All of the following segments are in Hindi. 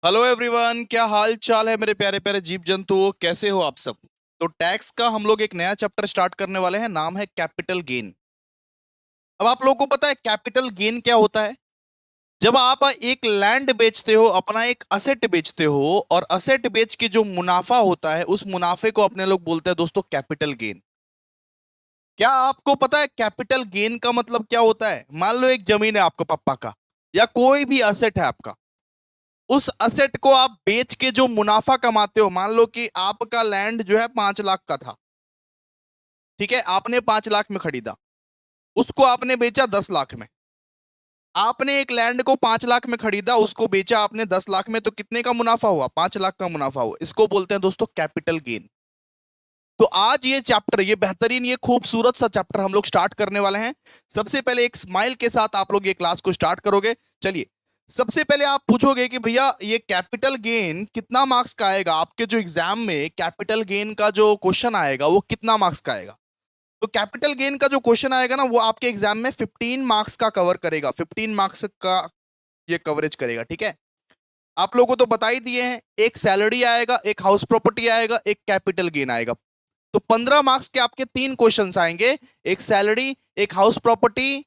हेलो एवरीवन, क्या हाल चाल है मेरे प्यारे प्यारे जीव जंतुओं। कैसे हो आप सब। तो टैक्स का हम लोग एक नया चैप्टर स्टार्ट करने वाले हैं, नाम है कैपिटल गेन। अब आप लोगों को पता है कैपिटल गेन क्या होता है। जब आप एक लैंड बेचते हो, अपना एक असेट बेचते हो, और असेट बेच के जो मुनाफा होता है उस मुनाफे को अपने लोग बोलते हैं दोस्तों कैपिटल गेन। क्या आपको पता है कैपिटल गेन का मतलब क्या होता है। मान लो एक जमीन है आपका पापा का, या कोई भी असेट है आपका। उस असेट को आप बेच के जो मुनाफा कमाते हो, मान लो कि आपका लैंड जो है 5 लाख का था। ठीक है, आपने 5 लाख में खरीदा, उसको आपने बेचा 10 लाख में। आपने एक लैंड को 5 लाख में खरीदा, उसको बेचा आपने 10 लाख में, तो कितने का मुनाफा हुआ? 5 लाख का मुनाफा हुआ। इसको बोलते हैं दोस्तों कैपिटल गेन। तो आज ये चैप्टर, ये बेहतरीन, ये खूबसूरत सा चैप्टर हम लोग स्टार्ट करने वाले हैं। सबसे पहले एक स्माइल के साथ आप लोग ये क्लास को स्टार्ट करोगे। चलिए, सबसे पहले आप पूछोगे कि भैया ये कैपिटल गेन कितना मार्क्स का आएगा। आपके जो एग्जाम में कैपिटल गेन का जो क्वेश्चन आएगा वो कितना मार्क्स का आएगा। तो कैपिटल गेन का जो क्वेश्चन आएगा ना, वो आपके एग्जाम में 15 मार्क्स का कवर करेगा। 15 मार्क्स का ये कवरेज करेगा। ठीक है, आप लोगों को तो बता ही दिए हैं, एक सैलरी आएगा, एक हाउस प्रॉपर्टी आएगा, एक कैपिटल गेन आएगा। तो 15 मार्क्स के आपके 3 क्वेश्चंस आएंगे, एक सैलरी, एक हाउस प्रॉपर्टी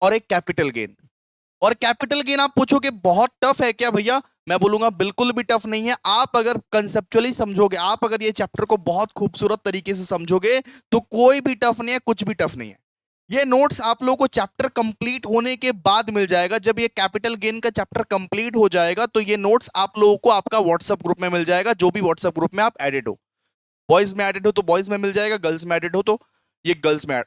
और एक कैपिटल गेन। और कैपिटल गेन आप पूछोगे बहुत टफ है क्या भैया। मैं बोलूंगा बिल्कुल भी टफ नहीं है। आप अगर कंसेप्चुअली समझोगे, आप अगर ये चैप्टर को बहुत खूबसूरत तरीके से समझोगे, तो कोई भी टफ नहीं है, कुछ भी टफ नहीं है। ये नोट्स आप लोगों को चैप्टर कंप्लीट होने के बाद मिल जाएगा। जब ये कैपिटल गेन का चैप्टर कंप्लीट हो जाएगा तो ये नोट्स आप लोगों को आपका व्हाट्सएप ग्रुप में मिल जाएगा, जो भी व्हाट्सएप ग्रुप में आप एडेड हो। बॉयज में एडेड हो तो बॉयज में मिल जाएगा, गर्ल्स में एडेड हो तो ये गर्ल्स में।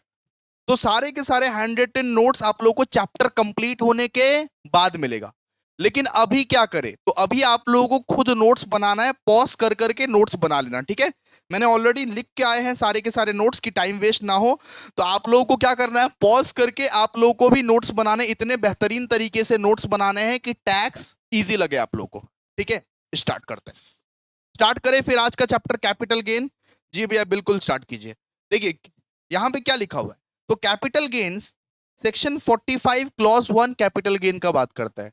तो सारे के सारे हैंड रिटन नोट्स आप लोगों को चैप्टर कंप्लीट होने के बाद मिलेगा। लेकिन अभी क्या करें, तो अभी आप लोगों को खुद नोट्स बनाना है, पॉज कर करके नोट्स बना लेना। ठीक है, मैंने ऑलरेडी लिख के आए हैं सारे के सारे नोट्स की, टाइम वेस्ट ना हो। तो आप लोगों को क्या करना है, पॉज करके आप लोगों को भी नोट्स बनाने, इतने बेहतरीन तरीके से नोट्स बनाने हैं कि टैक्स इजी लगे आप लोगों को। ठीक है, स्टार्ट करते हैं। स्टार्ट करें फिर आज का चैप्टर कैपिटल गेन। जी भैया बिल्कुल स्टार्ट कीजिए। देखिए यहां पे क्या लिखा हुआ है। तो capital gains section 45 clause 1 capital gain का बात करता है।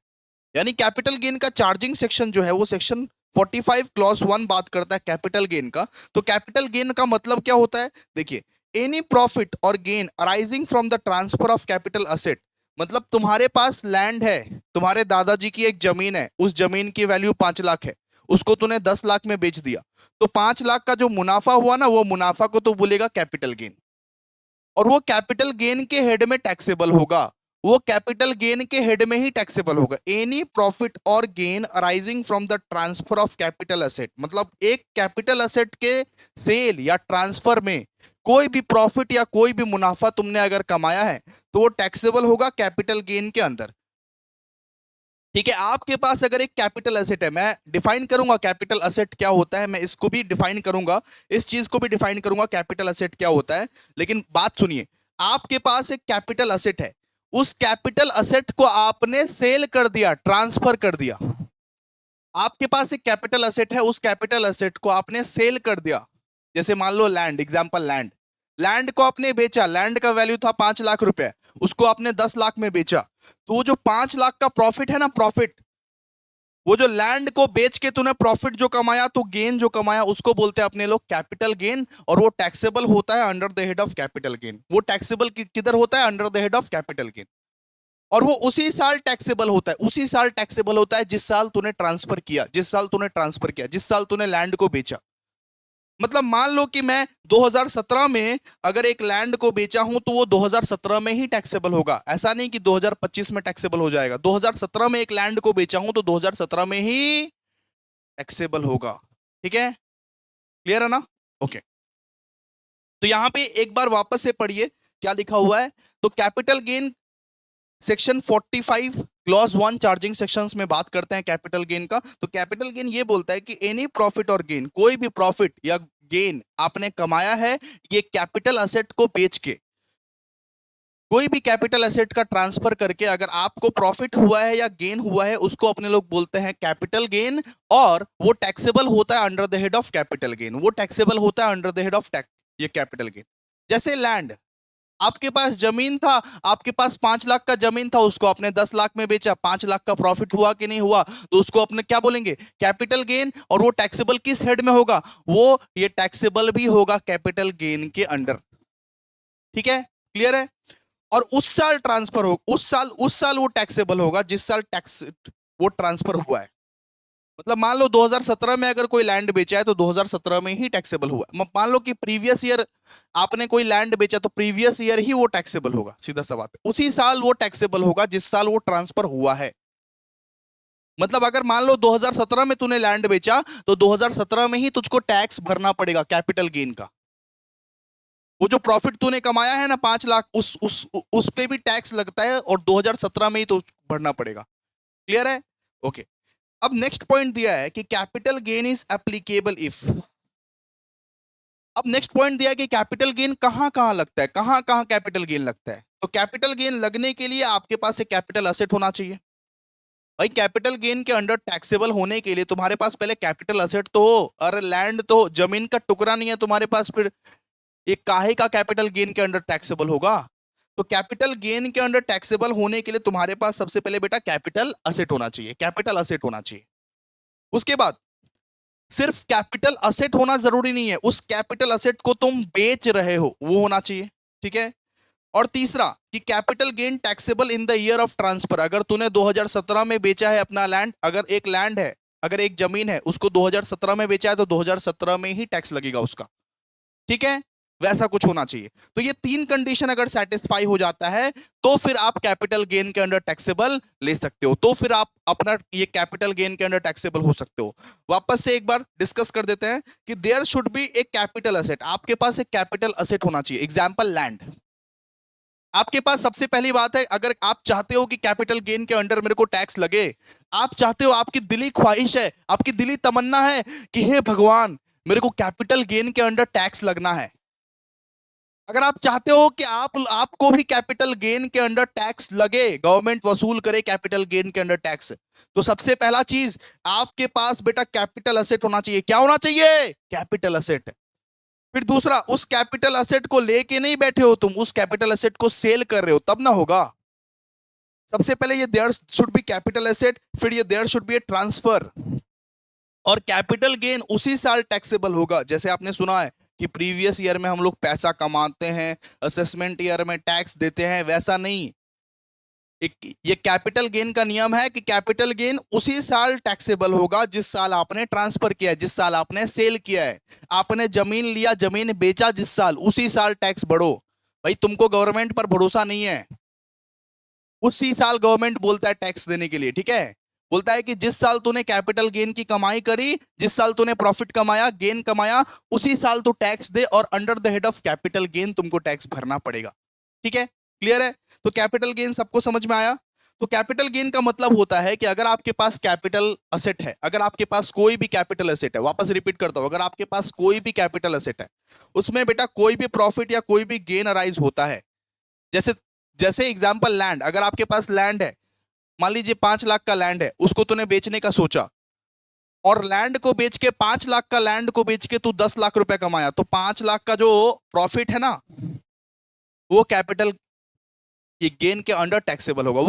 यानी कैपिटल गेन का चार्जिंग सेक्शन जो है वो सेक्शन 45 क्लॉज 1 बात करता है कैपिटल गेन का। तो कैपिटल गेन का मतलब क्या होता है, देखिए, एनी प्रॉफिट और gain arising from the transfer of capital asset. मतलब तुम्हारे पास लैंड है, तुम्हारे दादाजी की एक जमीन है, उस जमीन की वैल्यू 5 लाख है, उसको तूने 10 लाख में बेच दिया। तो 5 लाख का जो मुनाफा हुआ ना, वो मुनाफा को तो बोलेगा कैपिटल गेन। और वो कैपिटल गेन के हेड में टैक्सेबल होगा। वो कैपिटल गेन के हेड में ही टैक्सेबल होगा। एनी प्रॉफिट और gain arising from the transfer of capital asset. मतलब एक कैपिटल असेट के सेल या ट्रांसफर में कोई भी प्रॉफिट या कोई भी मुनाफा तुमने अगर कमाया है तो वो टैक्सेबल होगा कैपिटल गेन के अंदर। ठीक है, आपके पास अगर एक कैपिटल एसेट है, मैं डिफाइन करूंगा कैपिटल एसेट क्या होता है, मैं इसको भी डिफाइन करूंगा, इस चीज को भी डिफाइन करूंगा कैपिटल एसेट क्या होता है। लेकिन बात सुनिए, आपके पास एक कैपिटल एसेट है, उस कैपिटल एसेट को आपने सेल कर दिया, ट्रांसफर कर दिया। आपके पास एक कैपिटल एसेट है, उस कैपिटल एसेट को आपने सेल कर दिया। जैसे मान लो लैंड, एग्जांपल लैंड, लैंड को आपने बेचा, लैंड का वैल्यू था 5 लाख रुपए, उसको आपने 10 लाख में बेचा। तो वो जो 5 लाख का प्रॉफिट है ना, प्रॉफिट, वो जो लैंड को बेच के तूने प्रॉफिट जो कमाया, तो गेन जो कमाया, उसको बोलते हैं अपने लोग कैपिटल गेन। और वो टैक्सेबल होता है under the head of capital gain. वो टैक्सेबल किधर होता है? Under the head of capital gain. और वो उसी साल टैक्सेबल होता है, उसी साल टैक्सेबल होता है जिस साल तूने ट्रांसफर किया, जिस साल तूने ट्रांसफर किया, जिस साल तूने लैंड को बेचा। मतलब मान लो कि मैं 2017 में अगर एक लैंड को बेचा हूं, तो वो 2017 में ही टैक्सेबल होगा। ऐसा नहीं कि 2025 में टैक्सेबल हो जाएगा। 2017 में एक लैंड को बेचा हूं तो 2017 में ही टैक्सेबल होगा। ठीक है, क्लियर है ना? ओके, तो यहां पे एक बार वापस से पढ़िए क्या लिखा हुआ है। तो capital gain section 45 clause 1 charging sections में बात करते हैं कैपिटल गेन का। तो कैपिटल गेन ये बोलता है कि एनी प्रॉफिट और गेन, कोई भी प्रॉफिट या गेन आपने कमाया है ये कैपिटल असेट को बेच के, कोई भी कैपिटल एसेट का ट्रांसफर करके अगर आपको प्रॉफिट हुआ है या गेन हुआ है, उसको अपने लोग बोलते हैं कैपिटल गेन। और वो टैक्सेबल होता है under the head of capital gain. वो टैक्सेबल होता है under the head of tax, ये कैपिटल गेन। जैसे लैंड, आपके पास जमीन था, आपके पास 5 लाख का जमीन था, उसको आपने 10 लाख में बेचा, 5 लाख का प्रॉफिट हुआ कि नहीं हुआ, तो उसको अपने क्या बोलेंगे, कैपिटल गेन। और वो टैक्सेबल किस हेड में होगा, वो ये टैक्सेबल भी होगा कैपिटल गेन के अंडर। ठीक है, क्लियर है। और उस साल ट्रांसफर हो, उस साल वो टैक्सेबल होगा जिस साल टैक्स वो ट्रांसफर हुआ है। मतलब मान लो 2017 में अगर कोई लैंड बेचा है तो 2017 में ही टैक्सेबल हुआ। मान लो कि प्रीवियस ईयर आपने कोई लैंड बेचा तो प्रीवियस ईयर ही वो टैक्सेबल होगा, सीधा सा बात है। उसी साल वो टैक्सेबल होगा जिस साल वो ट्रांसफर हुआ है। मतलब अगर मान लो 2017 में तूने लैंड बेचा तो 2017 में ही तुझको टैक्स भरना पड़ेगा कैपिटल गेन का। वो जो प्रॉफिट तूने कमाया है ना 5 लाख, उस पे भी टैक्स लगता है और 2017 में ही तो भरना पड़ेगा। क्लियर है, ओके। अब नेक्स्ट पॉइंट दिया है कि capital gain is applicable if. अब नेक्स्ट पॉइंट दिया है कि कैपिटल गेन कहां कहां लगता है, कहां कहां कैपिटल गेन लगता है। तो कैपिटल गेन लगने के लिए आपके पास एक कैपिटल असेट होना चाहिए। भाई कैपिटल गेन के अंडर टैक्सेबल होने के लिए तुम्हारे पास पहले कैपिटल असेट तो हो, और लैंड तो हो, जमीन का टुकड़ा नहीं है तुम्हारे पास, फिर ये काहे का कैपिटल गेन के अंडर टैक्सेबल होगा। तो कैपिटल गेन के अंडर टैक्सेबल होने के लिए तुम्हारे पास सबसे पहले बेटा कैपिटल असेट होना चाहिए, कैपिटल असेट होना चाहिए। उसके बाद सिर्फ कैपिटल असेट होना जरूरी नहीं है, उस कैपिटल असेट को तुम बेच रहे हो वो होना चाहिए। ठीक है। और तीसरा कि capital gain taxable in the year of transfer. अगर तूने 2017 में बेचा है अपना लैंड, अगर एक लैंड है, अगर एक जमीन है, उसको 2017 में बेचा है तो 2017 में ही टैक्स लगेगा उसका। ठीक है, वैसा कुछ होना चाहिए। तो ये 3 कंडीशन अगर सेटिस्फाई हो जाता है तो फिर आप कैपिटल गेन के अंडर टैक्सेबल ले सकते हो, तो फिर आप अपना ये कैपिटल गेन के अंडर टैक्सेबल हो सकते हो। वापस से एक बार डिस्कस कर देते हैं कि देयर शुड बी एक कैपिटल असेट। आपके पास एक कैपिटल असेट होना चाहिए, एग्जाम्पल लैंड। आपके पास सबसे पहली बात है, अगर आप चाहते हो कि कैपिटल गेन के अंडर मेरे को टैक्स लगे, आप चाहते हो, आपकी दिली ख्वाहिश है, आपकी दिली तमन्ना है कि हे भगवान मेरे को कैपिटल गेन के अंडर टैक्स लगना है। अगर आप चाहते हो कि आपको भी कैपिटल गेन के अंडर टैक्स लगे, गवर्नमेंट वसूल करे कैपिटल गेन के अंडर टैक्स, तो सबसे पहला चीज आपके पास बेटा कैपिटल असेट होना चाहिए। क्या होना चाहिए, कैपिटल असेट। फिर दूसरा, उस कैपिटल असेट को लेके नहीं बैठे हो तुम, उस कैपिटल असेट को सेल कर रहे हो, तब ना होगा। सबसे पहले ये there should be capital asset, फिर ये there should be a transfer. और कैपिटल गेन उसी साल टैक्सेबल होगा, जैसे आपने सुना है कि प्रीवियस ईयर में हम लोग पैसा कमाते हैं, असेसमेंट ईयर में टैक्स देते हैं, वैसा नहीं। ये कैपिटल गेन का नियम है कि कैपिटल गेन उसी साल टैक्सेबल होगा जिस साल आपने ट्रांसफर किया है, जिस साल आपने सेल किया है। आपने जमीन लिया, जमीन बेचा जिस साल, उसी साल टैक्स बढ़ो। भाई तुमको गवर्नमेंट पर भरोसा नहीं है, उसी साल गवर्नमेंट बोलता है टैक्स देने के लिए। ठीक है, बोलता है कि जिस साल तूने कैपिटल गेन की कमाई करी, जिस साल तूने प्रॉफिट कमाया, गेन कमाया, उसी साल तू टैक्स दे, और under the head of capital gain तुमको टैक्स भरना पड़ेगा। ठीक है, क्लियर है। तो कैपिटल गेन सबको समझ में आया। तो कैपिटल गेन का मतलब होता है कि अगर आपके पास कैपिटल असेट है, अगर आपके पास कोई भी कैपिटल असेट है, वापस रिपीट करता हूं, अगर आपके पास कोई भी कैपिटल असेट है, उसमें बेटा कोई भी प्रॉफिट या कोई भी गेन अराइज होता है, जैसे जैसे एग्जांपल लैंड, अगर आपके पास लैंड है, मान लीजिए 5 लाख का लैंड है, उसको तूने बेचने का सोचा, और लैंड को बेच के 5 लाख का लैंड को बेच के तू 10 लाख रुपए कमाया, तो 5 लाख का जो प्रॉफिट है ना, वो कैपिटल ये गेन के अंडर टैक्सेबल होगा।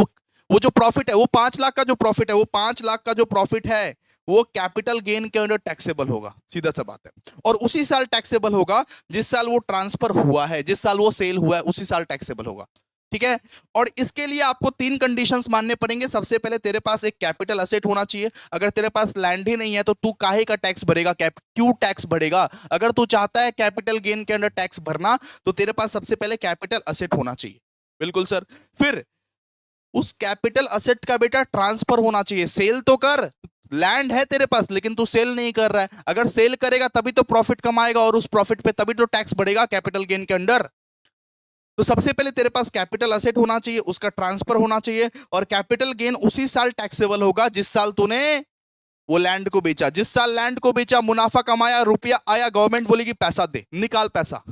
वो जो प्रॉफिट है, वो 5 लाख का जो प्रॉफिट है, वो 5 लाख का जो प्रॉफिट है वो कैपिटल गेन के अंडर टैक्सेबल होगा, सीधा सा बात है। और उसी साल टैक्सेबल होगा जिस साल वो ट्रांसफर हुआ है, जिस साल वो सेल हुआ है, उसी साल टैक्सेबल होगा। ठीक है। और इसके लिए आपको 3 कंडीशंस मानने पड़ेंगे। सबसे पहले तेरे पास एक कैपिटल असेट होना चाहिए। अगर तेरे पास लैंड ही नहीं है तो तू काहे का टैक्स भरेगा, क्यों टैक्स भरेगा। अगर तू चाहता है कैपिटल गेन के अंडर टैक्स भरना, तो तेरे पास सबसे पहले कैपिटल असेट होना चाहिए। बिल्कुल सर। फिर उस कैपिटल असेट का बेटा ट्रांसफर होना चाहिए। सेल तो कर, लैंड है तेरे पास लेकिन तू सेल नहीं कर रहा है, अगर सेल करेगा तभी तो प्रॉफिट कमाएगा, और उस प्रॉफिट पे तभी तो टैक्स बढ़ेगा कैपिटल गेन के अंडर। तो सबसे पहले तेरे पास कैपिटल असेट होना चाहिए, उसका ट्रांसफर होना चाहिए, और कैपिटल गेन उसी साल टैक्सेबल होगा जिस साल तूने वो लैंड को बेचा। जिस साल लैंड को बेचा, मुनाफा कमाया, रुपया आया, गवर्नमेंट बोलेगी पैसा दे, निकाल पैसा।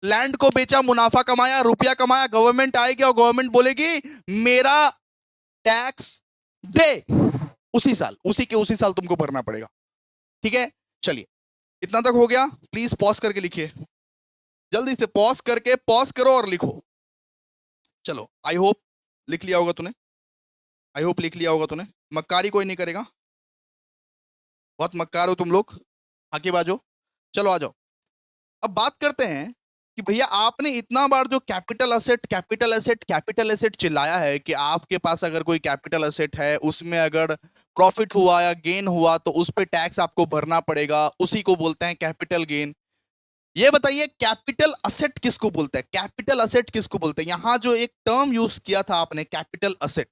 लैंड को बेचा, मुनाफा कमाया, रुपया कमाया, गवर्नमेंट आएगी और गवर्नमेंट बोलेगी मेरा टैक्स दे। उसी साल, उसी साल तुमको भरना पड़ेगा। ठीक है, चलिए इतना तक हो गया। प्लीज पॉज करके लिखिए। जल्दी से पॉज करो और लिखो। चलो, आई होप लिख लिया होगा तूने, आई होप लिख लिया होगा तूने। मक्कारी कोई नहीं करेगा, बहुत मक्कार हो तुम लोग, आगे बाजो। चलो आ जाओ। अब बात करते हैं कि भैया आपने इतना बार जो capital asset capital asset capital asset चिल्लाया है कि आपके पास अगर कोई कैपिटल असेट है, उसमें अगर प्रॉफिट हुआ या गेन हुआ तो उस पे टैक्स आपको भरना पड़ेगा, उसी को बोलते हैं कैपिटल गेन। ये बताइए कैपिटल असेट किसको बोलते हैं, कैपिटल असेट किसको बोलते हैं? यहां जो एक टर्म यूज किया था आपने capital asset,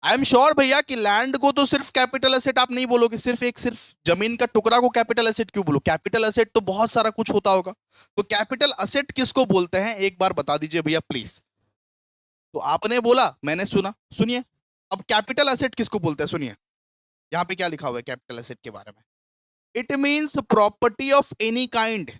I am sure भैया कि लैंड को तो सिर्फ कैपिटल एसेट आप नहीं बोलोगे, सिर्फ जमीन का टुकड़ा को कैपिटल एसेट क्यों बोलो? कैपिटल एसेट तो बहुत सारा कुछ होता होगा। तो कैपिटल एसेट किसको बोलते हैं एक बार बता दीजिए भैया प्लीज। तो आपने बोला, मैंने सुना, सुनिए। अब कैपिटल एसेट किसको बोलते हैं सुनिए, यहां पे क्या लिखा हुआ है कैपिटल एसेट के बारे में। It means property of any kind.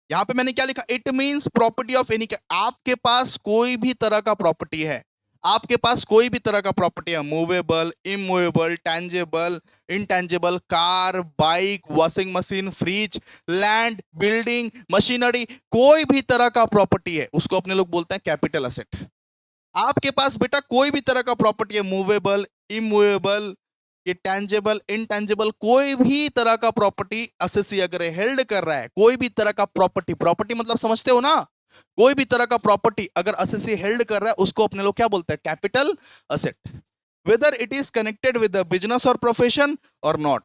यहां पे मैंने क्या लिखा, it means property of any. आपके पास कोई भी तरह का प्रॉपर्टी है, आपके पास कोई भी तरह का प्रॉपर्टी है, movable, immovable, tangible, intangible, car, bike, washing machine, fridge, land, building, machinery, कोई भी तरह का प्रॉपर्टी है उसको अपने लोग बोलते हैं कैपिटल असेट। आपके पास बेटा कोई भी तरह का प्रॉपर्टी है, मूवेबल, इमूवेबल, ये टैंजेबल, इनटैंजेबल, कोई भी तरह का प्रॉपर्टी एसएससी अगर हेल्ड कर रहा है, कोई भी तरह का प्रॉपर्टी, प्रॉपर्टी मतलब समझते हो ना, कोई भी तरह का प्रॉपर्टी अगर एसएससी हेल्ड कर रहा है उसको अपने लोग क्या बोलते हैं, capital asset. Whether it is connected with the business और प्रोफेशन और नॉट,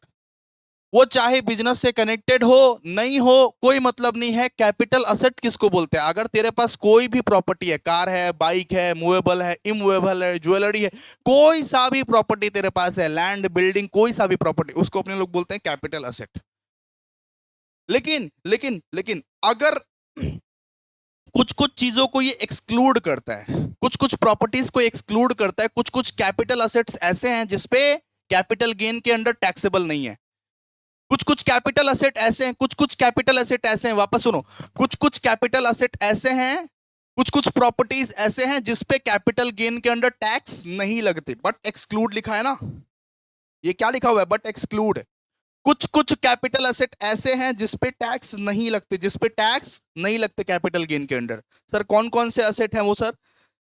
वो चाहे बिजनेस से कनेक्टेड हो नहीं हो कोई मतलब नहीं है। कैपिटल असेट किसको बोलते हैं? अगर तेरे पास कोई भी प्रॉपर्टी है, कार है, बाइक है, मूवेबल है, इमूवेबल है, ज्वेलरी है, कोई सा भी प्रॉपर्टी तेरे पास है, लैंड, बिल्डिंग, कोई सा भी प्रॉपर्टी, उसको अपने लोग बोलते हैं कैपिटल असेट। लेकिन लेकिन लेकिन अगर कुछ कुछ चीजों को ये एक्सक्लूड करता है, कुछ कुछ प्रॉपर्टीज को एक्सक्लूड करता है, कुछ कुछ कैपिटल असेट्स ऐसे हैं जिसपे कैपिटल गेन के अंडर टैक्सेबल नहीं है। कुछ कुछ कैपिटल असेट ऐसे हैं, कुछ कुछ कैपिटल असेट ऐसे हैं, वापस सुनो, कुछ कुछ कैपिटल असेट ऐसे हैं, कुछ कुछ प्रॉपर्टीज ऐसे हैं जिसपे कैपिटल गेन के अंडर टैक्स नहीं लगते, बट एक्सक्लूड लिखा है ना, ये क्या लिखा हुआ है, बट एक्सक्लूड। कुछ कुछ कैपिटल असेट ऐसे हैं जिसपे टैक्स नहीं लगते, जिसपे टैक्स नहीं लगते कैपिटल गेन के अंडर। सर कौन कौन से असेट हैं वो? सर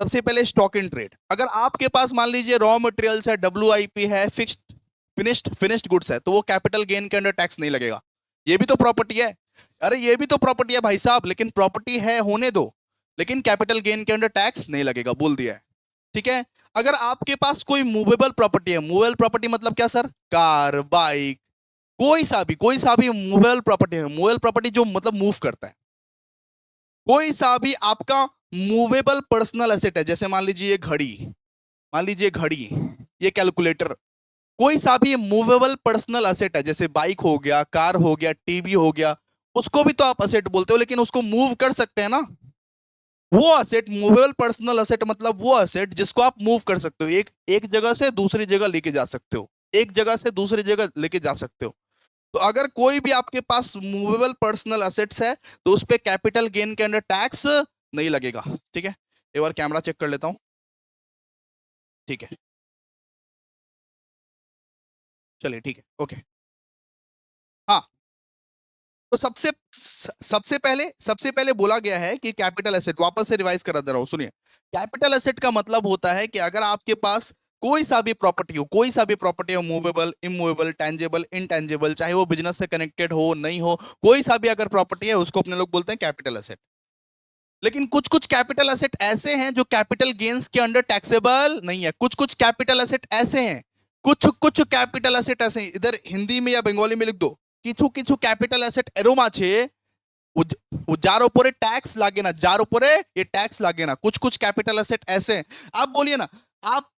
सबसे पहले स्टॉक इन ट्रेड। अगर आपके पास मान लीजिए रॉ मटेरियल्स है, डब्ल्यूआईपी है, फिनिश्ड गुड्स है, तो वो कैपिटल गेन के अंडर टैक्स नहीं लगेगा। ये भी तो प्रॉपर्टी है, अरे ये भी तो प्रॉपर्टी है भाई साहब, लेकिन प्रॉपर्टी है होने दो, लेकिन कैपिटल गेन के अंडर टैक्स नहीं लगेगा, बोल दिया है, ठीक है। अगर आपके पास कोई मूवेबल प्रॉपर्टी है, मूवेबल प्रॉपर्टी मतलब क्या सर? कार, बाइक, कोई सा भी मूवेबल प्रॉपर्टी है, मूवेबल प्रॉपर्टी जो मतलब मूव करता है, कोई सा भी आपका मूवेबल पर्सनल एसेट है, जैसे मान लीजिए ये घड़ी, मान लीजिए घड़ी, ये कैलकुलेटर, कोई सा भी मूवेबल पर्सनल असेट है, जैसे बाइक हो गया, कार हो गया, टीवी हो गया, उसको भी तो आप असेट बोलते हो, लेकिन उसको मूव कर सकते हैं ना। वो असेट, मूवेबल पर्सनल असेट मतलब वो असेट जिसको आप मूव कर सकते हो, एक एक जगह से दूसरी जगह लेके जा सकते हो, एक जगह से दूसरी जगह लेके जा सकते हो। तो अगर कोई भी आपके पास मूवेबल पर्सनल असेट्स है तो उस पे कैपिटल गेन के अंडर टैक्स नहीं लगेगा, ठीक है। एक बार कैमरा चेक कर लेता हूं, ठीक है, चलिए ठीक है, ओके। हाँ, तो सबसे पहले बोला गया है कि कैपिटल एसेट, वापस से रिवाइज करा दे रहा हूं, सुनिए। कैपिटल एसेट का मतलब होता है कि अगर आपके पास कोई सा भी प्रॉपर्टी हो, कोई सा भी प्रॉपर्टी हो, मूवेबल, इमूवेबल, टैंजेबल, इनटैंजेबल, चाहे वो बिजनेस से कनेक्टेड हो नहीं हो, कोई सा भी अगर प्रॉपर्टी है उसको अपने लोग बोलते हैं कैपिटल एसेट। लेकिन कुछ कुछ कैपिटल एसेट ऐसे हैं जो कैपिटल गेन्स के अंडर टैक्सेबल नहीं है, कुछ कुछ कैपिटल एसेट ऐसे हैं, कुछ कुछ कैपिटल एसेट ऐसे हैं, इधर हिंदी में या बंगाली में लिख दो, কিছু কিছু ক্যাপিটাল অ্যাসেট এরম আছে যার উপরে टैक्स लागे ना, जार উপরে ये टैक्स लागे ना, कुछ कुछ कैपिटल एसेट ऐसे हैं। आप बोलिए ना, आप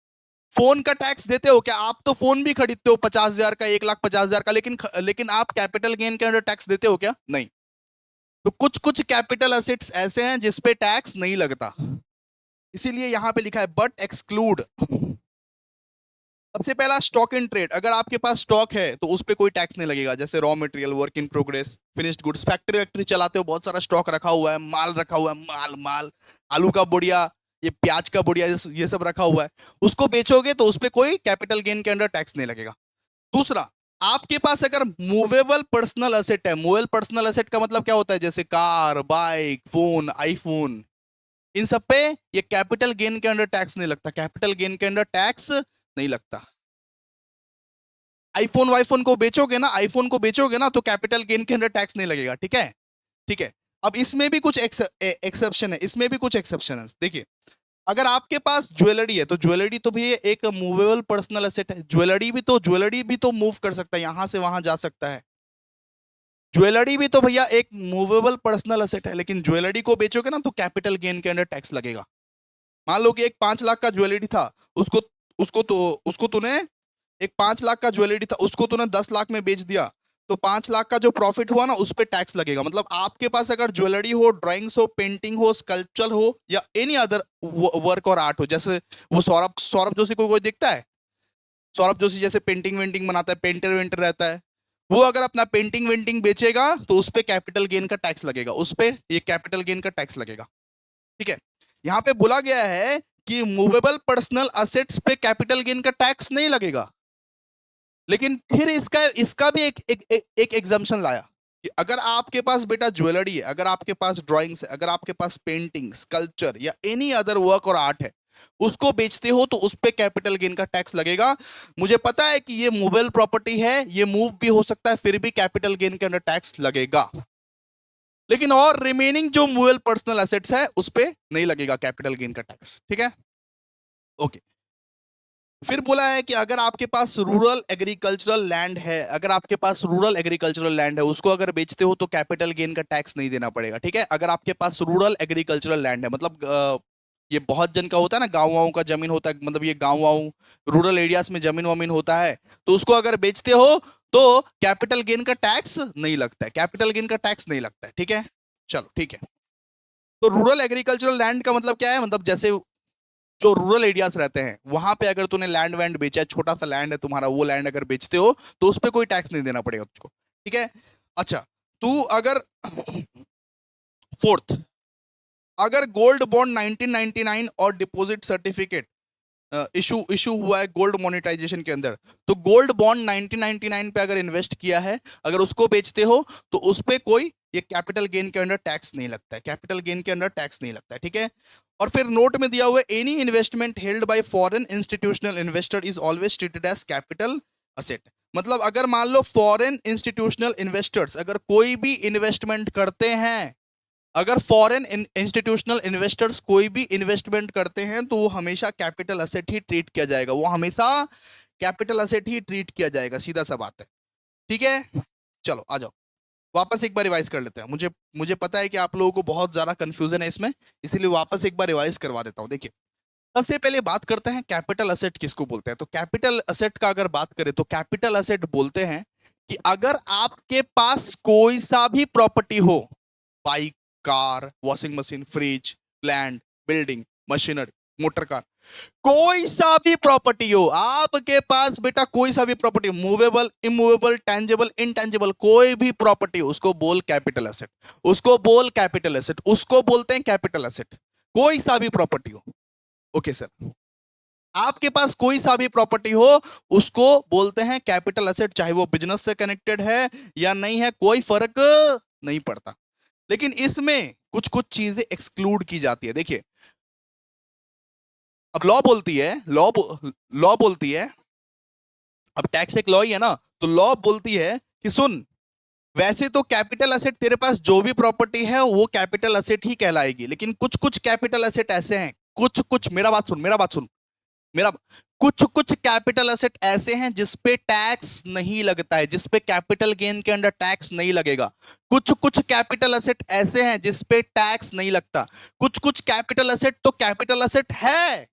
फोन का टैक्स देते हो क्या? आप तो फोन भी खरीदते हो 50,000 का, 1,50,000 का, लेकिन आप कैपिटल गेन के अंडर टैक्स देते हो क्या? नहीं। तो कुछ कुछ कैपिटल एसेट्स ऐसे हैं जिसपे टैक्स नहीं लगता, इसीलिए यहां पे लिखा है बट एक्सक्लूड। सबसे पहला स्टॉक इन ट्रेड, अगर आपके पास स्टॉक है तो उस पर कोई टैक्स नहीं लगेगा, जैसे raw material, work in progress, finished goods, factory वैक्ट्री चलाते हो, बहुत सारा स्टॉक रखा हुआ है, माल रखा हुआ है, माल माल, आलू का बुढ़िया, ये प्याज का बुढ़िया, ये सब रखा हुआ है, उसको बेचोगे तो उस पर कोई कैपिटल गेन के अंडर टैक्स नहीं लगेगा। दूसरा, आपके पास अगर मूवेबल पर्सनल असेट है, मूवेबल पर्सनल असेट का मतलब क्या होता है, जैसे कार, बाइक, फोन, आईफोन, इन सब पे ये कैपिटल गेन के अंडर टैक्स नहीं लगता, कैपिटल गेन के अंडर टैक्स नहीं लगता। आईफोन वाईफोन को बेचोगे ना, आईफोन को बेचोगे ना, तो कैपिटल गेन के अंडर टैक्स नहीं लगेगा, ठीक है, ठीक है। अब इसमें भी कुछ एक्सेप्शन है, इसमें भी कुछ एक्सेप्शन है। देखिए, अगर आपके पास ज्वेलरी है, तो ज्वेलरी तो भी एक मूवेबल पर्सनल एसेट है, ज्वेलरी भी तो मूव कर सकता है, यहां से वहां जा सकता है। ज्वेलरी भी तो भैया एक मूवेबल पर्सनल एसेट है, लेकिन ज्वेलरी को बेचोगे ना तो कैपिटल गेन के अंडर टैक्स लगेगा। मान लो कि एक 5 लाख का ज्वेलरी था, उसको उसको तूने, एक 5 लाख का ज्वेलरी था, उसको तूने 10 लाख में बेच दिया, तो 5 लाख का जो प्रॉफिट हुआ ना उस पर टैक्स लगेगा। मतलब आपके पास अगर ज्वेलरी हो, ड्राइंग्स हो, पेंटिंग हो, स्कल्पचर हो, या एनी अदर वर्क और आर्ट हो, जैसे वो सौरभ सौरभ जोशी को कोई देखता है, सौरभ जोशी जैसे पेंटिंग वेंटिंग बनाता है, पेंटर वेंटर रहता है, वो अगर अपना पेंटिंग वेंटिंग बेचेगा तो उस पर कैपिटल गेन का टैक्स लगेगा, उस पर ये कैपिटल गेन का टैक्स लगेगा, ठीक है। यहां पे बोला गया है कि मूवेबल पर्सनल असेट्स पे कैपिटल गेन का टैक्स नहीं लगेगा, लेकिन फिर इसका इसका भी एक एग्जाम्पशन लाया कि अगर आपके पास बेटा ज्वेलरी है, अगर आपके पास ड्राइंग्स है, अगर आपके पास पेंटिंग, स्कल्पचर या एनी अदर वर्क और आर्ट है, उसको बेचते हो तो उस पे कैपिटल गेन का टैक्स लगेगा। मुझे पता है कि ये मूवेबल प्रॉपर्टी है, ये मूव भी हो सकता है, फिर भी कैपिटल गेन के अंदर टैक्स लगेगा, लेकिन और रिमेनिंग जो मूवेबल पर्सनल एसेट्स है उस पे नहीं लगेगा कैपिटल गेन का टैक्स, ठीक है, ओके। फिर बोला है कि अगर आपके पास रूरल एग्रीकल्चरल लैंड है, अगर आपके पास रूरल एग्रीकल्चरल लैंड है, उसको अगर बेचते हो तो कैपिटल गेन का टैक्स नहीं देना पड़ेगा, ठीक है। अगर आपके पास रूरल एग्रीकल्चरल लैंड है, मतलब ये बहुत जन का होता है ना, गाँव वाँव का जमीन होता है, मतलब ये गाँव वाँव रूरल एरियाज में जमीन वमीन होता है, तो उसको अगर बेचते हो तो कैपिटल गेन का टैक्स नहीं लगता है, कैपिटल गेन का टैक्स नहीं लगता है, ठीक है। चलो ठीक है, तो रूरल एग्रीकल्चरल लैंड का मतलब क्या है, मतलब जैसे जो रूरल एरियाज रहते हैं वहां पे अगर तूने लैंड वैंड बेचा है, छोटा सा लैंड है तुम्हारा, वो लैंड अगर बेचते हो तो उस पर कोई टैक्स नहीं देना पड़ेगा तुझको, ठीक है। अच्छा, तू अगर फोर्थ, अगर गोल्ड बॉन्ड 1999 और डिपॉजिट सर्टिफिकेट इशू इशू हुआ है गोल्ड मोनेटाइजेशन के अंदर, तो गोल्ड बॉन्ड 1999 पे अगर इन्वेस्ट किया है, अगर उसको बेचते हो तो उस पे कोई ये कैपिटल गेन के अंडर टैक्स नहीं लगता है, कैपिटल गेन के अंडर टैक्स नहीं लगता है, ठीक है। और फिर नोट में दिया हुआ है, any investment held by foreign institutional investor is always treated as capital asset. मतलब अगर मान लो फॉरेन इंस्टीट्यूशनल इन्वेस्टर्स अगर कोई भी इन्वेस्टमेंट करते हैं, अगर फॉरेन इंस्टीट्यूशनल इन्वेस्टर्स कोई भी इन्वेस्टमेंट करते हैं तो वो हमेशा कैपिटल असेट ही ट्रीट किया जाएगा, वो हमेशा कैपिटल असेट ही ट्रीट किया जाएगा, सीधा सा बात है, ठीक है। चलो आ जाओ, वापस एक बार रिवाइज कर लेते हैं। मुझे मुझे पता है कि आप लोगों को बहुत ज्यादा कंफ्यूजन है इसमें, इसीलिए वापस एक बार रिवाइज करवा देता हूं। देखिए, सबसे पहले बात करते हैं कैपिटल असेट किसको बोलते हैं। तो कैपिटल असेट का अगर बात करें तो कैपिटल असेट बोलते हैं कि अगर आपके पास कोई सा भी प्रॉपर्टी हो, bike, car, washing machine, fridge, land, building, machinery, motor car, कोई सा भी प्रॉपर्टी हो आपके पास बेटा, कोई सा भी property, movable, immovable, tangible, intangible, कोई भी प्रॉपर्टी हो, उसको बोल कैपिटल एसेट, उसको बोल कैपिटल एसेट, उसको बोलते हैं कैपिटल एसेट, कोई सा भी प्रॉपर्टी हो। ओके सर, आपके पास कोई सा भी प्रॉपर्टी हो उसको बोलते हैं कैपिटल एसेट, चाहे वो बिजनेस से कनेक्टेड है या नहीं है, कोई फर्क नहीं पड़ता। लेकिन इसमें कुछ कुछ चीजें एक्सक्लूड की जाती है। देखिए, अब लॉ बोलती है, अब टैक्स एक लॉ ही है ना, तो लॉ बोलती है कि सुन, वैसे तो कैपिटल एसेट तेरे पास जो भी प्रॉपर्टी है वो कैपिटल एसेट ही कहलाएगी, लेकिन कुछ कुछ कैपिटल एसेट ऐसे हैं, कुछ कुछ, मेरा कुछ कुछ कैपिटल एसेट ऐसे हैं जिसपे टैक्स नहीं लगता है, जिसपे कैपिटल गेन के अंडर टैक्स नहीं लगेगा। कुछ कुछ कैपिटल एसेट ऐसे हैं जिसपे टैक्स नहीं लगता। कुछ कुछ कैपिटल एसेट तो कैपिटल एसेट है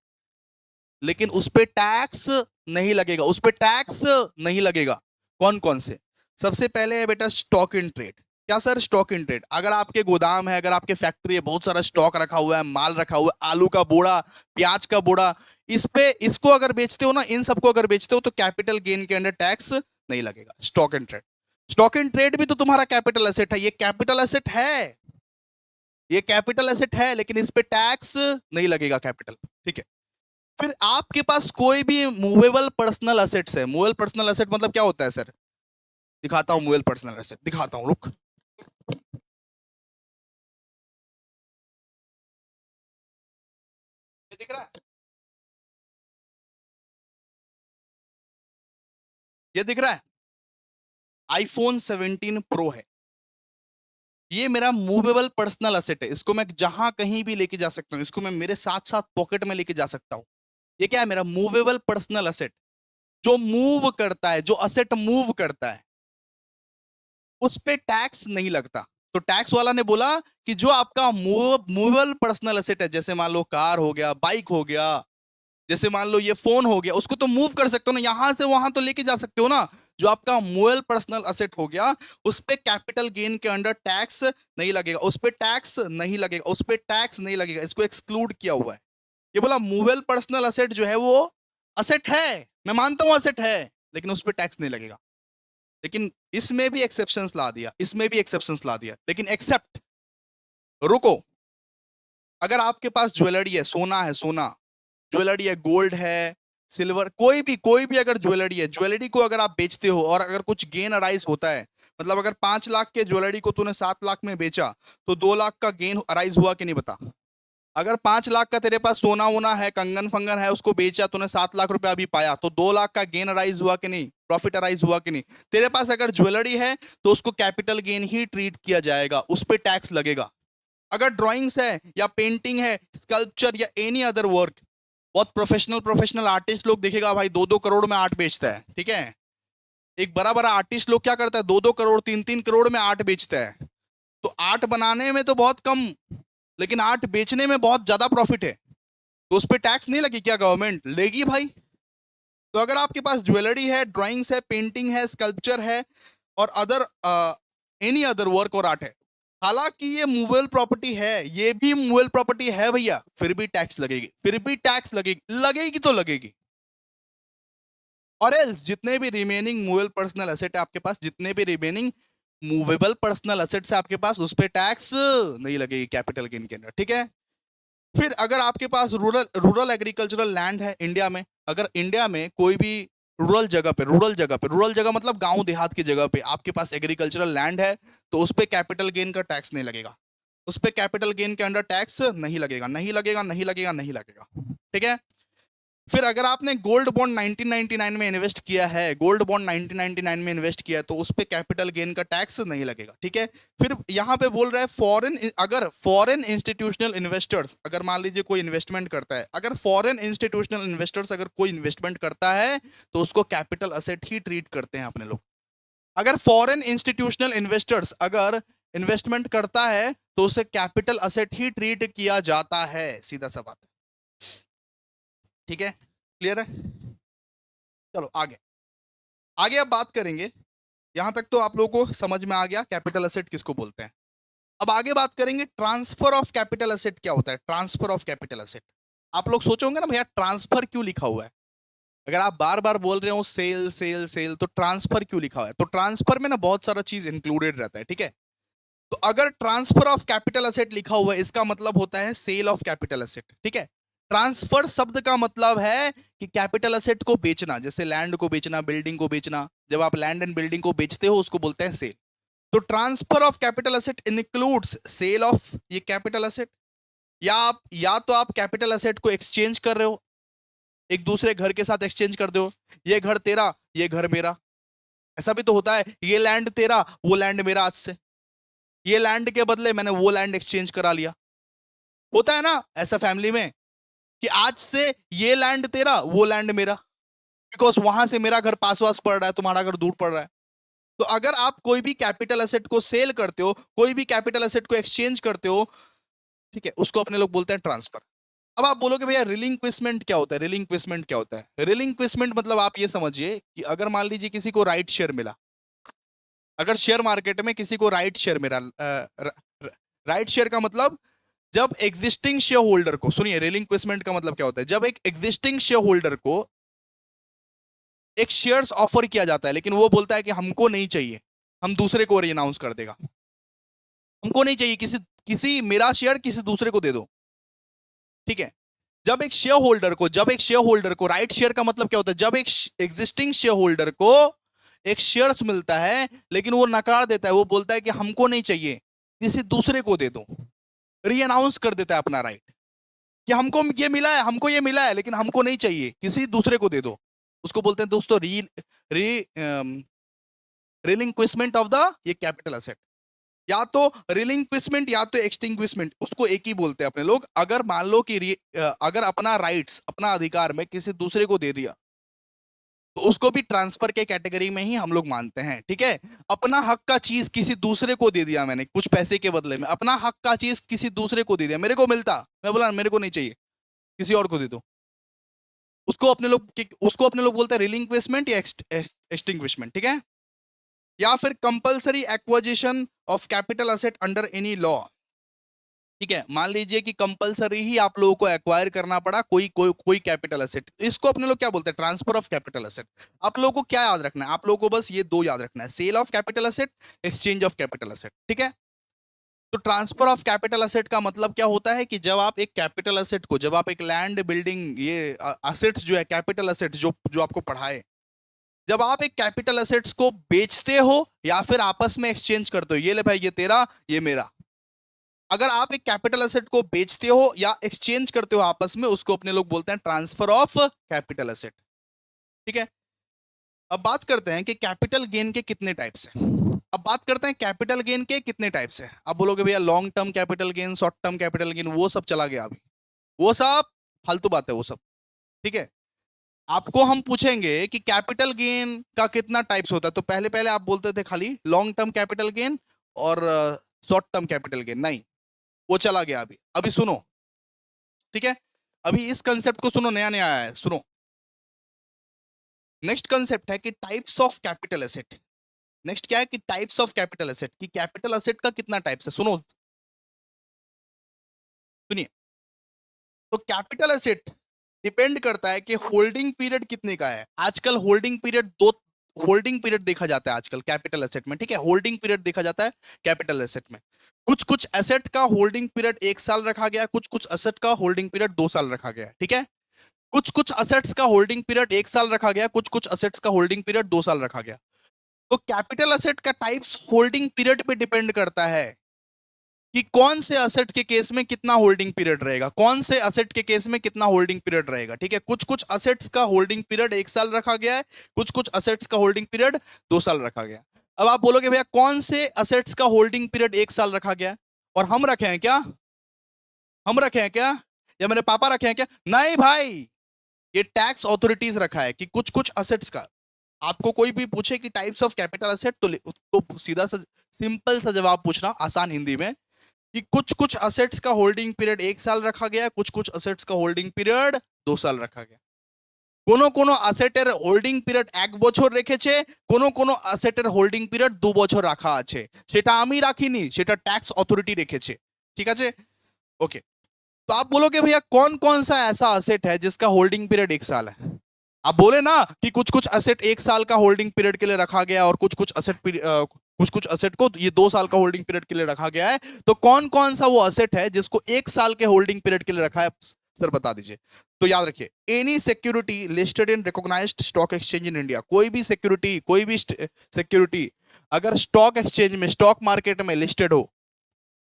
लेकिन उस पे टैक्स नहीं लगेगा, उस पे टैक्स नहीं लगेगा। कौन कौन से? सबसे पहले है बेटा स्टॉक इन ट्रेड। क्या सर? स्टॉक इन ट्रेड, अगर आपके गोदाम है, अगर आपके फैक्ट्री है, बहुत सारा स्टॉक रखा हुआ है, माल रखा हुआ है, आलू का बोरा, प्याज का बोरा, इस पे इसको अगर बेचते हो ना, इन सबको अगर बेचते हो तो कैपिटल गेन के अंडर टैक्स नहीं लगेगा। Stock in trade, stock in trade भी तो तुम्हारा कैपिटल एसेट है, ये कैपिटल एसेट है, ये कैपिटल एसेट है, लेकिन इस पे टैक्स नहीं लगेगा कैपिटल, ठीक है। फिर आपके पास कोई भी मूवेबल पर्सनल असेट्स है। मूवेबल पर्सनल असेट मतलब क्या होता है सर? दिखाता हूं मूवेबल पर्सनल एसेट, दिखाता हूं, रुक। ये दिख रहा है, ये दिख रहा है, आईफोन 17 प्रो है। ये मेरा मूवेबल पर्सनल असेट है, इसको मैं जहां कहीं भी लेके जा सकता हूं, इसको मैं मेरे साथ साथ पॉकेट में लेके जा सकता हूं। ये क्या है, मेरा मूवेबल पर्सनल असेट, जो मूव करता है, जो असेट मूव करता है, उस पे टैक्स नहीं लगता। तो टैक्स वाला ने बोला कि जो आपका मूवेबल पर्सनल असेट है, जैसे मान लो कार हो गया, बाइक हो गया, जैसे मान लो ये फोन हो गया, उसको तो मूव कर सकते हो ना, यहां से वहां तो लेके जा सकते हो ना। जो आपका मूवेबल पर्सनल असेट हो गया, उस पे कैपिटल गेन के अंडर टैक्स नहीं लगेगा, उस पे टैक्स नहीं लगेगा, उस पे टैक्स नहीं लगेगा, इसको एक्सक्लूड किया हुआ है। ये बोला मूवेबल पर्सनल असेट जो है वो असेट है, मैं मानता हूं असेट है, लेकिन उस पे टैक्स नहीं लगेगा। लेकिन इसमें भी एक्सेप्शंस ला दिया, इसमें भी एक्सेप्शंस ला दिया, लेकिन एक्सेप्ट, रुको, अगर आपके पास ज्वेलरी है, सोना है, सोना ज्वेलरी है, गोल्ड है, सिल्वर, कोई भी अगर ज्वेलरी है, ज्वेलरी को अगर आप बेचते हो और अगर कुछ गेन अराइज होता है, मतलब अगर 5 लाख के ज्वेलरी को तूने 7 लाख में बेचा, तो 2 लाख का गेन अराइज हुआ कि नहीं, बता। अगर 5 लाख का तेरे पास सोना वोना है, कंगन फंगन है, उसको बेचा, तूने 7 लाख रुपया अभी पाया, तो 2 लाख का गेन अराइज हुआ कि नहीं, प्रॉफिट अराइज हुआ कि नहीं। तेरे पास अगर ज्वेलरी है तो उसको कैपिटल गेन ही ट्रीट किया जाएगा, उस पर टैक्स लगेगा। अगर ड्रॉइंग्स है या पेंटिंग है, स्कल्पचर या एनी अदर वर्क, बहुत प्रोफेशनल प्रोफेशनल आर्टिस्ट लोग देखेगा भाई, 2-2 करोड़ में आर्ट बेचता है, ठीक है। एक बड़ा बड़ा आर्टिस्ट लोग क्या करता है, 2-2 करोड़ 3-3 करोड़ में आर्ट बेचता है। तो आर्ट बनाने में तो बहुत कम, लेकिन आर्ट बेचने में बहुत ज्यादा प्रॉफिट है, तो उस पर टैक्स नहीं लगी क्या, गवर्नमेंट लेगी भाई। तो अगर आपके पास ज्वेलरी है, ड्राइंग्स है, पेंटिंग है, स्कल्पचर है और अदर एनी अदर वर्क और आर्ट है, हालांकि ये मूवेबल प्रॉपर्टी है, ये भी मूवेबल प्रॉपर्टी है भैया, फिर भी टैक्स लगेगी, फिर भी टैक्स लगेगी, लगेगी तो लगेगी। और एल्स जितने भी रिमेनिंग मूवेबल पर्सनल एसेट है आपके पास, जितने भी रिमेनिंग मूवेबल पर्सनल एसेट्स है आपके पास, उस पे टैक्स नहीं लगेगी कैपिटल गेन के अंदर, ठीक है। फिर अगर आपके पास रूरल रूरल एग्रीकल्चरल लैंड है इंडिया में, अगर इंडिया में कोई भी रूरल जगह मतलब गांव देहात की जगह पे आपके पास एग्रीकल्चरल लैंड है, तो उस पे कैपिटल गेन का टैक्स नहीं लगेगा, उस पे कैपिटल गेन के अंडर टैक्स नहीं लगेगा, नहीं लगेगा, नहीं लगेगा, नहीं लगेगा, ठीक है। फिर अगर आपने गोल्ड बॉन्ड 1999 में इन्वेस्ट किया है, गोल्ड बॉन्ड 1999 में इन्वेस्ट किया है, तो उस पे कैपिटल गेन का टैक्स नहीं लगेगा, ठीक है। फिर यहां पे बोल रहा है अगर फॉरेन इंस्टीट्यूशनल इन्वेस्टर्स, अगर मान लीजिए कोई इन्वेस्टमेंट करता है, अगर फॉरेन इंस्टीट्यूशनल इन्वेस्टर्स अगर कोई इन्वेस्टमेंट करता है, तो उसको कैपिटल असेट ही ट्रीट करते हैं अपने लोग। अगर फॉरेन इंस्टीट्यूशनल इन्वेस्टर्स अगर इन्वेस्टमेंट करता है, तो उसे कैपिटल असेट ही ट्रीट किया जाता है, सीधा सा बात है, ठीक है, क्लियर है। चलो आगे, आगे अब बात करेंगे, यहां तक तो आप लोगों को समझ में आ गया कैपिटल असेट किसको बोलते हैं। अब आगे बात करेंगे ट्रांसफर ऑफ कैपिटल असेट क्या होता है, ट्रांसफर ऑफ कैपिटल असेट। आप लोग सोचोगे ना भैया ट्रांसफर क्यों लिखा हुआ है, अगर आप बार बार बोल रहे हो सेल सेल सेल, तो ट्रांसफर क्यों लिखा हुआ है, तो ट्रांसफर में ना बहुत सारा चीज इंक्लूडेड रहता है, ठीक है। तो अगर ट्रांसफर ऑफ कैपिटल असेट लिखा हुआ है, इसका मतलब होता है सेल ऑफ कैपिटल असेट, ठीक है। ट्रांसफर शब्द का मतलब है कि कैपिटल असेट को बेचना, जैसे लैंड को बेचना, बिल्डिंग को बेचना, जब आप लैंड एंड बिल्डिंग को बेचते हो उसको बोलते हैं सेल। तो transfer of capital asset includes sale of ये कैपिटल असेट, या तो आप कैपिटल असेट को एक्सचेंज कर रहे हो, एक दूसरे घर के साथ एक्सचेंज कर दो, ये घर तेरा, ये घर मेरा, ऐसा भी तो होता है, ये लैंड तेरा, वो लैंड मेरा, आज से ये लैंड के बदले मैंने वो लैंड एक्सचेंज करा लिया, होता है ना ऐसा फैमिली में, कि आज से ये लैंड तेरा, वो लैंड मेरा, बिकॉज वहां से मेरा घर पास वास पड़ रहा है, तुम्हारा घर दूर पड़ रहा है। तो अगर आप कोई भी कैपिटल एसेट को सेल करते हो, कोई भी कैपिटल एसेट को एक्सचेंज करते हो, ठीक है, उसको अपने लोग बोलते हैं ट्रांसफर। अब आप बोलोगे भैया रिलिंक्विशमेंट क्या होता है, रिलिंक्विशमेंट क्या होता है, रिलिंक्विशमेंट मतलब आप ये समझिए कि अगर मान लीजिए किसी को राइट शेयर मिला, अगर शेयर मार्केट में किसी को राइट शेयर मिला, राइट शेयर का मतलब जब एग्जिस्टिंग शेयर होल्डर को, सुनिए रिलिंक्विशमेंट का मतलब क्या होता है, जब एक एग्जिस्टिंग शेयर होल्डर को एक शेयर्स ऑफर किया जाता है, लेकिन वो बोलता है कि हमको नहीं चाहिए, हम दूसरे को रीअनाउंस कर देगा, हमको नहीं चाहिए, किसी किसी मेरा शेयर किसी दूसरे को दे दो, ठीक है। जब एक शेयर होल्डर को राइट शेयर का मतलब क्या होता है, जब एक एग्जिस्टिंग शेयर होल्डर को एक शेयर्स मिलता है, लेकिन वो नकार देता है, वो बोलता है कि हमको नहीं चाहिए, किसी दूसरे को दे दो, री अनाउंस कर देता है अपना राइट कि हमको ये मिला है लेकिन हमको नहीं चाहिए, किसी दूसरे को दे दो। उसको बोलते हैं दोस्तों री री रिलिंक्विशमेंट ऑफ द ये कैपिटल असेट, या तो रिलिंक्विशमेंट या तो एक्सटिंग्विशमेंट, उसको एक ही बोलते हैं अपने लोग। अगर मान लो कि अगर अपना राइट्स अपना अधिकार में किसी दूसरे को दे दिया तो उसको भी ट्रांसफर के कैटेगरी में ही हम लोग मानते हैं, ठीक है। अपना हक का चीज किसी दूसरे को दे दिया मैंने कुछ पैसे के बदले में, अपना हक का चीज किसी दूसरे को दे दिया, मेरे को मिलता, मैं बोला मेरे को नहीं चाहिए, किसी और को दे दो, उसको अपने लोग बोलते हैं रिलिंक्विशमेंट या एक्सटिंग्विशमेंट, ठीक है। या फिर compulsory acquisition of capital asset under any law, ठीक है। मान लीजिए कि कंपलसरी ही आप लोगों को एक्वायर करना पड़ा कोई कैपिटल असेट, इसको अपने लोग क्या बोलते हैं, ट्रांसफर ऑफ कैपिटल असेट। आप लोगों को क्या याद रखना है, आप लोगों को बस ये दो याद रखना है, sale of capital asset, exchange of capital asset, ठीक है। तो ट्रांसफर ऑफ कैपिटल असेट का मतलब क्या होता है कि जब आप एक कैपिटल असेट को, जब आप एक लैंड बिल्डिंग ये असेट्स जो है कैपिटल असेट्स जो आपको पढ़ाए, जब आप एक कैपिटल असेट्स को बेचते हो या फिर आपस में एक्सचेंज करते हो, ये ले भाई ये तेरा ये मेरा, अगर आप एक कैपिटल असेट को बेचते हो या एक्सचेंज करते हो आपस में, उसको अपने लोग बोलते हैं ट्रांसफर ऑफ कैपिटल असेट, ठीक है। अब बात करते हैं कि कैपिटल गेन के कितने टाइप्स हैं। अब बात करते हैं कैपिटल गेन के कितने टाइप्स हैं। आप बोलोगे भैया long term capital gain, short term capital gain, वो सब चला गया अभी, वो सब फालतू बात है वो सब, ठीक है। आपको हम पूछेंगे कि कैपिटल गेन का कितना टाइप्स होता है, तो पहले पहले आप बोलते थे खाली लॉन्ग टर्म कैपिटल गेन और शॉर्ट टर्म कैपिटल गेन, नहीं वो चला गया अभी। अभी सुनो, ठीक है, अभी इस कंसेप्ट को सुनो, नया नया आया है, सुनो। नेक्स्ट कंसेप्ट है कि types of capital asset. Next क्या है कि टाइप्स ऑफ कैपिटल एसेट, कि कैपिटल एसेट का कितना टाइप्स है, सुनो सुनिए। तो कैपिटल एसेट डिपेंड करता है कि होल्डिंग पीरियड कितने का है। आजकल होल्डिंग पीरियड देखा जाता है आजकल कैपिटल एसेट में, ठीक है, होल्डिंग पीरियड देखा जाता है कैपिटल एसेट में। कुछ कुछ एसेट का होल्डिंग पीरियड 1 साल रखा गया, कुछ कुछ एसेट का होल्डिंग पीरियड 2 साल रखा गया, ठीक है। कुछ कुछ असेट्स का होल्डिंग पीरियड 1 साल रखा गया, कुछ कुछ असेट्स का होल्डिंग पीरियड 2 साल रखा गया। तो कैपिटल असेट का टाइप्स होल्डिंग पीरियड पे डिपेंड करता है कि कौन से असेट के केस में कितना होल्डिंग पीरियड रहेगा, कौन से असेट के केस में कितना होल्डिंग पीरियड रहेगा, ठीक है। कुछ कुछ असेट्स का होल्डिंग पीरियड 1 साल रखा गया है, कुछ कुछ असेट्स का होल्डिंग पीरियड 2 साल रखा गया। अब आप बोलोगे भैया कौन से असेट्स का होल्डिंग पीरियड 1 साल रखा गया है, और हम रखे हैं क्या, हम रखे हैं क्या, या मेरे पापा रखे हैं क्या, नहीं भाई, ये टैक्स ऑथोरिटीज रखा है कि कुछ कुछ असेट्स का। आपको कोई भी पूछे कि टाइप्स ऑफ कैपिटल असेट, तो सीधा सा सिंपल सा जवाब पूछना आसान हिंदी में कि कुछ कुछ असेट्स का होल्डिंग पीरियड 1 साल रखा गया, कुछ कुछ असेट्स का होल्डिंग पीरियड 2 साल रखा गया। কোনো কোনো অ্যাসেটের হোল্ডিং পিরিয়ড 1 বছর রেখেছে, কোনো অ্যাসেটের হোল্ডিং পিরিয়ড 2 বছর রাখা আছে, সেটা আমি রাখিনি, সেটা ট্যাক্স অথরিটি রেখেছে, ঠিক আছে, ओके। तो आप बोलोगे भैया कौन कौन सा ऐसा असेट है जिसका होल्डिंग पीरियड 1 साल है। आप बोले ना कि कुछ कुछ असेट 1 साल का होल्डिंग पीरियड के लिए रखा गया और कुछ कुछ असेट को ये 2 साल का होल्डिंग पीरियड के लिए रखा गया है। तो कौन कौन सा वो असेट है जिसको 1 साल के होल्डिंग पीरियड के लिए रखा है, सर बता दीजिए। तो याद रखिए, any security listed in recognised stock exchange in India, कोई भी सिक्योरिटी अगर स्टॉक एक्सचेंज में, स्टॉक मार्केट में लिस्टेड हो,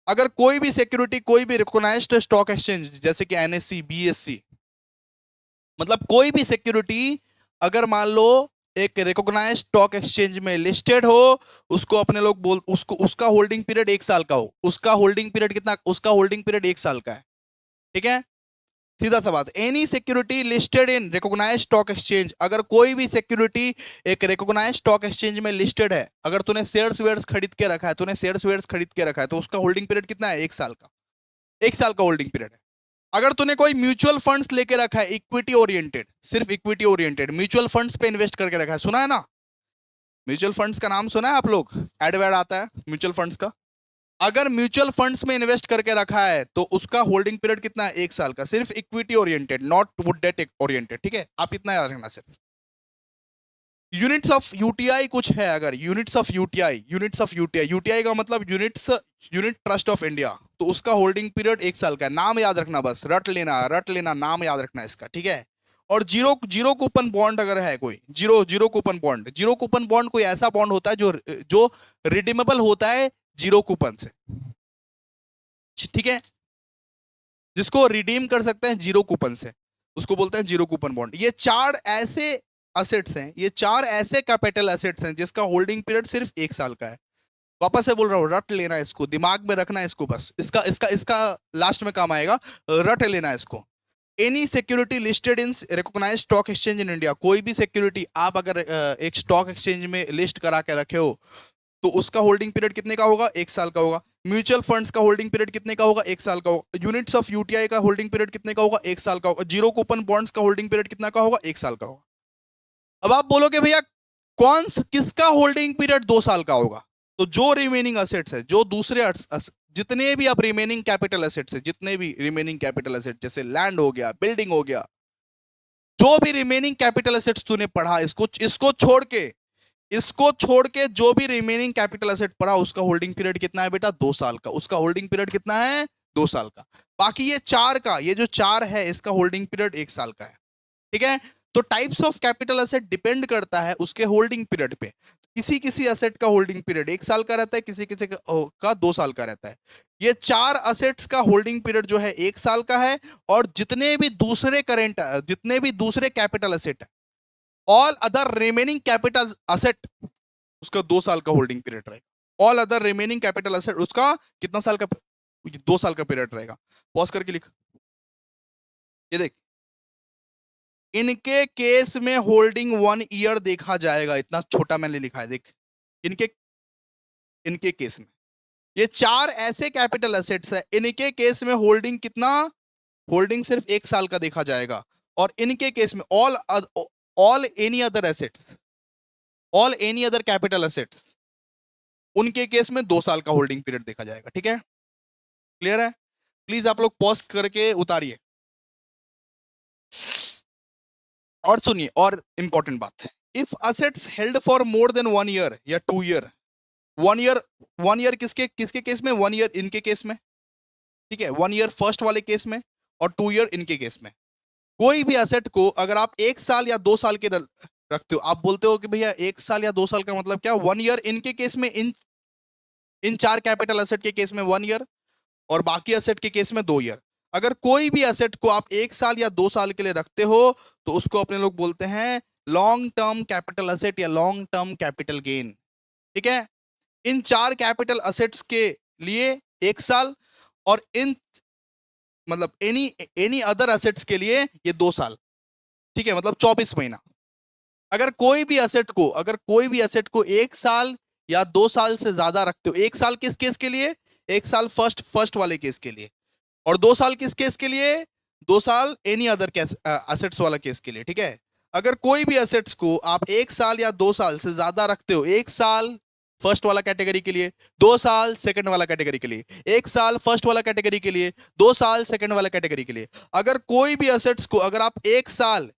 अगर कोई भी सिक्योरिटी कोई भी रिकॉग्नाइज्ड स्टॉक एक्सचेंज जैसे कि एनएससी, बीएससी, मतलब कोई भी सिक्योरिटी अगर मान लो एक रिकॉग्नाइज्ड स्टॉक एक्सचेंज में लिस्टेड हो, उसको अपने लोग उसका होल्डिंग पीरियड 1 साल का हो, उसका होल्डिंग पीरियड कितना, उसका होल्डिंग पीरियड 1 साल का है, ठीक है, सीधा सा बात। Any security listed in recognised stock exchange, अगर कोई भी सिक्योरिटी एक रिकॉग्नाइज्ड स्टॉक एक्सचेंज में लिस्टेड है, अगर तूने शेयर्स वेयर्स खरीद के रखा है, तो उसका होल्डिंग पीरियड कितना है, 1 साल का, 1 साल का होल्डिंग पीरियड है। अगर तूने कोई म्यूचुअल फंड्स लेके रखा है, इक्विटी ओरिएंटेड, सिर्फ इक्विटी ओरिएंटेड म्यूचुअल फंड्स पे इन्वेस्ट करके रखा है, सुना है ना, म्यूचुअल फंड्स का नाम सुना है आप लोग, एड वेड आता है म्यूचुअल फंड्स का। अगर म्यूचुअल फंड्स में इन्वेस्ट करके रखा है तो उसका होल्डिंग पीरियड कितना है, 1 साल का, सिर्फ equity oriented, not would date oriented, ठीक है, आप इतना याद रखना सिर्फ। यूनिट्स ऑफ यूटीआई कुछ है, अगर यूनिट्स ऑफ यूटीआई का मतलब यूनिट ट्रस्ट ऑफ इंडिया, तो उसका होल्डिंग पीरियड 1 साल का है, नाम याद रखना, बस रट लेना नाम याद रखना इसका, ठीक है। और जीरो जीरो कूपन बॉन्ड अगर है कोई, zero zero coupon bond, zero coupon bond कोई ऐसा बॉन्ड होता है जो जो रिडीमेबल होता है जीरो कूपन से, ठीक है, जिसको रिडीम कर सकते हैं जीरो कूपन से, उसको बोलते हैं जीरो कूपन बॉन्ड। ये चार ऐसे असेट्स हैं, ये चार ऐसे कैपिटल असेट्स हैं जिसका होल्डिंग पीरियड सिर्फ 1 साल का है। वापस से बोल रहा हूँ, रट लेना इसको, दिमाग में रखना है इसको, बस इसका इसका इसका लास्ट में काम आएगा, रट लेना है इसको। Any security listed in recognised stock exchange in India, कोई भी सिक्योरिटी आप अगर एक स्टॉक एक्सचेंज में लिस्ट करा के रखे हो तो उसका होल्डिंग पीरियड कितने का होगा? 1 साल का होगा। म्यूचुअल फंड्स का होल्डिंग पीरियड कितने का होगा? 1 साल का होगा। यूनिट्स ऑफ यूटीआई का होल्डिंग पीरियड कितने का होगा? 1 साल का होगा। जीरो कूपन बॉन्ड्स का होल्डिंग पीरियड कितना का होगा? 1 साल का होगा। अब आप बोलोगे भैया किसका होल्डिंग पीरियड 2 साल का होगा? तो जो रिमेनिंग असेट्स है, जो दूसरे जितने भी अब रिमेनिंग कैपिटल असेट्स है, जितने भी रिमेनिंग कैपिटल असेट, जैसे लैंड हो गया, बिल्डिंग हो गया, जो भी रिमेनिंग कैपिटल असेट्स तूने पढ़ा, इसको छोड़ के जो भी रिमेनिंग कैपिटल असेट पड़ा, उसका होल्डिंग पीरियड कितना है बेटा? 2 साल का। उसका होल्डिंग पीरियड कितना है? 2 साल का। बाकी ये जो चार है, इसका होल्डिंग पीरियड 1 साल का है, ठीक है। तो types of capital asset depend करता है उसके होल्डिंग पीरियड पे। किसी किसी असेट का होल्डिंग पीरियड 1 साल का रहता है, किसी किसी का 2 साल का रहता है। ये चार असेट्स का होल्डिंग पीरियड जो है 1 साल का है, और जितने भी दूसरे कैपिटल असेट है, all other remaining capital asset, उसका 2 साल का होल्डिंग पीरियड रहेगा। All other remaining capital asset, उसका कितना साल का? 2 साल का पीरियड रहेगा। पॉज करके लिख, ये देख, इनके केस में होल्डिंग 1 ईयर देखा जाएगा। इतना छोटा मैंने लिखा है, देख, इनके इनके केस में ये चार ऐसे कैपिटल असेट्स है, इनके केस में होल्डिंग कितना? होल्डिंग सिर्फ 1 साल का देखा जाएगा। और इनके केस में all any other assets, all any other capital assets, उनके केस में 2 साल का होल्डिंग पीरियड देखा जाएगा, ठीक है। क्लियर है? प्लीज आप लोग पॉज करके उतारिए और सुनिए। और इंपॉर्टेंट बात है, if assets held for more than 1 year या 2 ईयर, 1 ईयर किसके किसके केस में? 1 ईयर इनके केस में, ठीक है। 1 ईयर फर्स्ट वाले केस में और 2 ईयर इनके केस में। कोई भी असेट को अगर आप 1 साल या 2 साल के रखते हो, आप बोलते हो कि भैया 1 साल या 2 साल का मतलब क्या? 1 ईयर इनके केस में, इन चार कैपिटल असेट के केस में 1 ईयर, और बाकी असेट के केस में 2 ईयर। अगर कोई भी असेट को आप 1 साल या 2 साल के लिए रखते हो तो उसको अपने लोग बोलते हैं लॉन्ग टर्म कैपिटल असेट या लॉन्ग टर्म कैपिटल गेन, ठीक है। इन चार कैपिटल असेट्स के लिए 1 साल, और इन मतलब एनी अदर असेट्स के लिए ये 2 साल, ठीक है, मतलब 24 महीना। अगर कोई भी असेट को 1 साल या 2 साल से ज्यादा रखते हो, 1 साल किस केस के लिए? 1 साल फर्स्ट वाले केस के लिए, और 2 साल किस केस के लिए? 2 साल एनी अदर केस असेट्स वाला केस के लिए, ठीक है। अगर कोई भी असेट्स को आप 1 साल या 2 साल से ज्यादा रखते हो, 1 साल फर्स्ट वाला कैटेगरी के लिए, 2 साल सेकंड वाला कैटेगरी के लिए, 1 साल फर्स्ट वाला कैटेगरी के लिए, 2 साल सेकंड वाला कैटेगरी के लिए, अगर कोई भी असेट्स को अगर आप 1 साल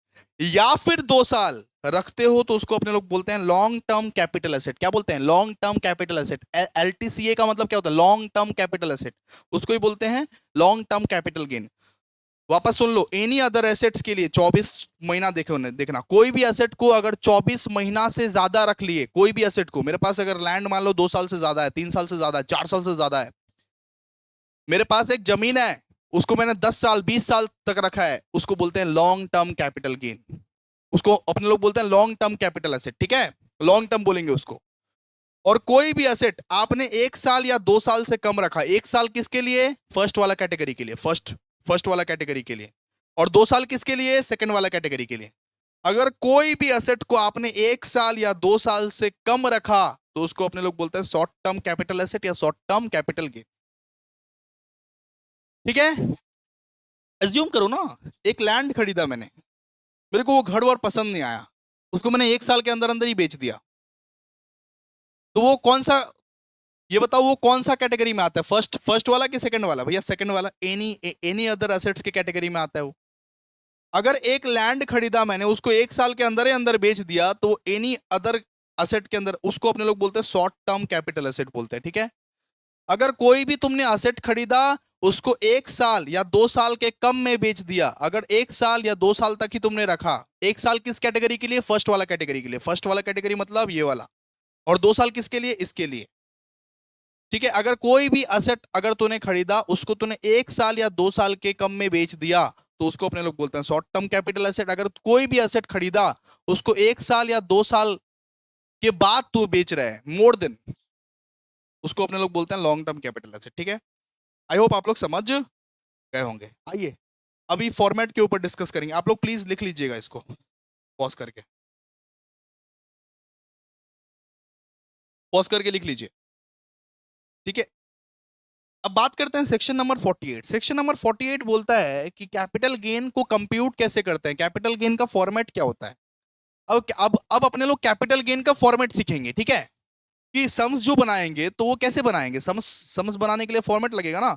या फिर 2 साल रखते हो तो उसको अपने लोग बोलते हैं लॉन्ग टर्म कैपिटल एसेट। क्या बोलते हैं? Long term capital asset. LTCA का मतलब क्या होता है? लॉन्ग टर्म कैपिटल एसेट, उसको ही बोलते हैं लॉन्ग टर्म कैपिटल गेन। वापस सुन लो, एनी अदर एसेट्स के लिए 24 महीना देखना, कोई भी एसेट को अगर 24 महीना से ज्यादा रख लिए, कोई भी एसेट को, मेरे पास अगर लैंड मान लो 2 साल से ज्यादा है, 3 साल से ज्यादा है, 4 साल से ज्यादा है, मेरे पास एक जमीन है, उसको मैंने 10 साल 20 साल तक रखा है, उसको बोलते हैं लॉन्ग टर्म कैपिटल गेन। उसको अपने लोग बोलते हैं लॉन्ग टर्म कैपिटल एसेट, ठीक है, लॉन्ग टर्म बोलेंगे उसको। और कोई भी एसेट आपने 1 साल या 2 साल से कम रखा, 1 साल किसके लिए? फर्स्ट वाला कैटेगरी के लिए, फर्स्ट वाला कैटेगरी के लिए, और 2 साल किसके लिए? सेकंड वाला कैटेगरी के लिए। अगर कोई भी एसेट को आपने 1 साल या 2 साल से कम रखा तो उसको अपने लोग बोलते हैं शॉर्ट टर्म कैपिटल एसेट या शॉर्ट टर्म कैपिटल गेन, ठीक है। एज्यूम करो ना, एक लैंड खरीदा मैंने, मेरे को वो घर वर पसंद नहीं आया, उसको मैंने 1 साल के अंदर अंदर ही बेच दिया, तो वो कौन सा, ये बताओ वो कौन सा कैटेगरी में आता है? फर्स्ट वाला कि सेकंड वाला? भैया सेकंड वाला, एनी अदर एसेट्स के कैटेगरी में आता है वो। अगर एक लैंड खरीदा मैंने, उसको 1 साल के अंदर ही अंदर बेच दिया, तो एनी अदर एसेट के अंदर, उसको अपने लोग बोलते हैं शॉर्ट टर्म कैपिटल एसेट बोलते हैं, ठीक है। अगर कोई भी तुमने असेट खरीदा, उसको 1 साल या 2 साल के कम में बेच दिया, अगर 1 साल या 2 साल तक ही तुमने रखा, 1 साल किस कैटेगरी के लिए? फर्स्ट वाला कैटेगरी के लिए, फर्स्ट वाला कैटेगरी मतलब ये वाला, और 2 साल किसके लिए? इसके लिए। ठीक है, अगर कोई भी असेट अगर तूने खरीदा, उसको तूने 1 साल या 2 साल के कम में बेच दिया, तो उसको अपने लोग बोलते हैं शॉर्ट टर्म कैपिटल एसेट। अगर कोई भी असेट खरीदा, उसको 1 साल या 2 साल के बाद तू बेच रहा है, मोर देन, उसको अपने लोग बोलते हैं लॉन्ग टर्म कैपिटल एसेट। ठीक है, आई होप आप लोग समझ गए होंगे। आइए अभी फॉर्मेट के ऊपर डिस्कस करेंगे। आप लोग प्लीज लिख लीजिएगा इसको पॉज करके लिख लीजिए। ठीक है, अब बात करते हैं सेक्शन नंबर 48। सेक्शन नंबर 48 बोलता है कि कैपिटल गेन को कंप्यूट कैसे करते हैं, कैपिटल गेन का फॉर्मेट क्या होता है। अब अपने लोग कैपिटल गेन का फॉर्मेट सीखेंगे। ठीक है, कि सम्स जो बनाएंगे तो वो कैसे बनाएंगे, सम्स बनाने के लिए फॉर्मेट लगेगा ना।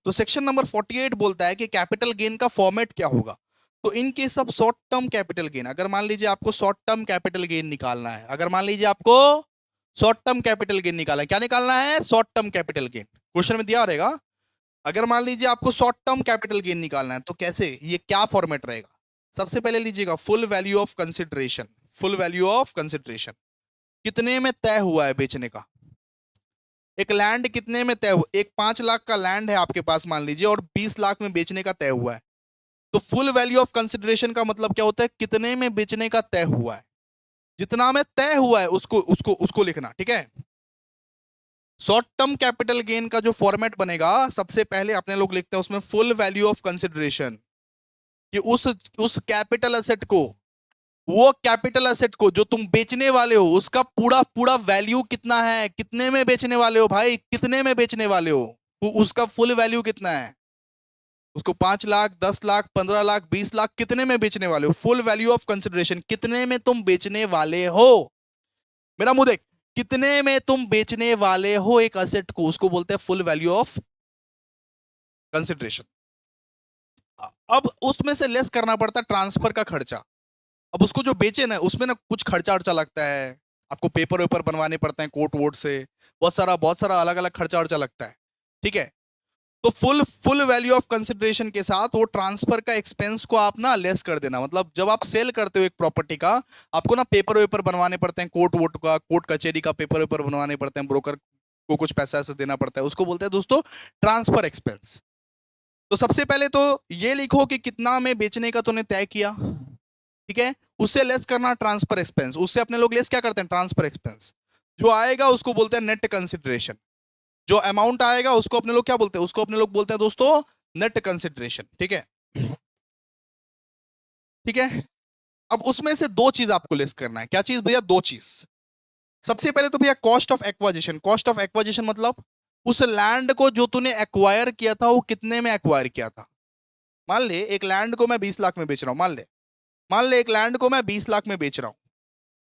तो सेक्शन नंबर 48 बोलता है कि कैपिटल गेन का फॉर्मेट क्या होगा। तो in case of short term capital gain, अगर मान लीजिए आपको शॉर्ट टर्म कैपिटल गेन निकालना है, अगर मान लीजिए आपको शॉर्ट टर्म कैपिटल गेन निकालना है, क्या निकालना है? Short term capital gain. Question में दिया रहेगा, अगर मान लीजिए आपको शॉर्ट टर्म कैपिटल गेन निकालना है, तो कैसे, ये क्या फॉर्मेट रहेगा? सबसे पहले लीजिएगा full value of consideration. Full value of consideration कितने में तय हुआ है बेचने का? एक लैंड कितने में तय हुआ? एक 5 लाख का लैंड है आपके पास मान लीजिए, और 20 लाख में बेचने का तय हुआ है। तो फुल वैल्यू ऑफ कंसिडरेशन का मतलब क्या होता है? कितने में बेचने का तय हुआ है, जितना में तय हुआ है उसको उसको उसको लिखना। ठीक है, शॉर्ट टर्म कैपिटल गेन का जो फॉर्मेट बनेगा, सबसे पहले अपने लोग लिखते हैं उसमें फुल वैल्यू ऑफ कंसिडरेशन, कि उस कैपिटल एसेट को, वो कैपिटल एसेट को जो तुम बेचने वाले हो, उसका पूरा पूरा वैल्यू कितना है, कितने में बेचने वाले हो भाई, कितने में बेचने वाले हो, उसका फुल वैल्यू कितना है, उसको 5 लाख, 10 लाख, 15 लाख, 20 लाख, कितने में बेचने वाले हो? फुल वैल्यू ऑफ कंसिडरेशन, कितने में तुम बेचने वाले हो। मेरा मुंह देख, कितने में तुम बेचने वाले हो एक असेट को, उसको बोलते हैं फुल वैल्यू ऑफ कंसिडरेशन। अब उसमें से लेस करना पड़ता है ट्रांसफर का खर्चा। अब उसको जो बेचे ना, उसमें ना कुछ खर्चा अर्चा लगता है, आपको पेपर वेपर बनवाने पड़ते हैं कोर्ट वोट से, बहुत सारा अलग अलग खर्चा अर्चा लगता है। ठीक है, तो full full value of consideration के साथ वो ट्रांसफर का एक्सपेंस को आप ना लेस कर देना। मतलब जब आप सेल करते हो एक प्रॉपर्टी का, आपको ना पेपर वेपर बनवाने पड़ते हैं, कोर्ट वोट का, कोर्ट कचहरी का पेपर वेपर बनवाने पड़ते हैं, ब्रोकर को कुछ पैसा ऐसा देना पड़ता है, उसको बोलते हैं दोस्तों ट्रांसफर एक्सपेंस। तो सबसे पहले तो ये लिखो कि कितना में बेचने का तूने तय किया। ठीक है, उससे लेस करना ट्रांसफर एक्सपेंस, उससे अपने लोग लेस क्या करते हैं? Transfer expense. जो आएगा उसको बोलते हैं नेट कंसिडरेशन। जो अमाउंट आएगा उसको अपने लोग क्या बोलते हैं? उसको अपने लोग बोलते हैं दोस्तों नेट कंसिडरेशन। ठीक है, ठीक है। अब उसमें से दो चीज आपको लेस करना है। क्या चीज भैया? दो चीज। सबसे पहले तो भैया cost of acquisition. Cost of acquisition मतलब उस लैंड को जो तूने एक्वायर किया था, वो कितने में एक्वायर किया था। मान ले एक लैंड को मैं 20 लाख में बेच रहा हूं, मान ले एक लैंड को मैं 20 लाख में बेच रहा हूं,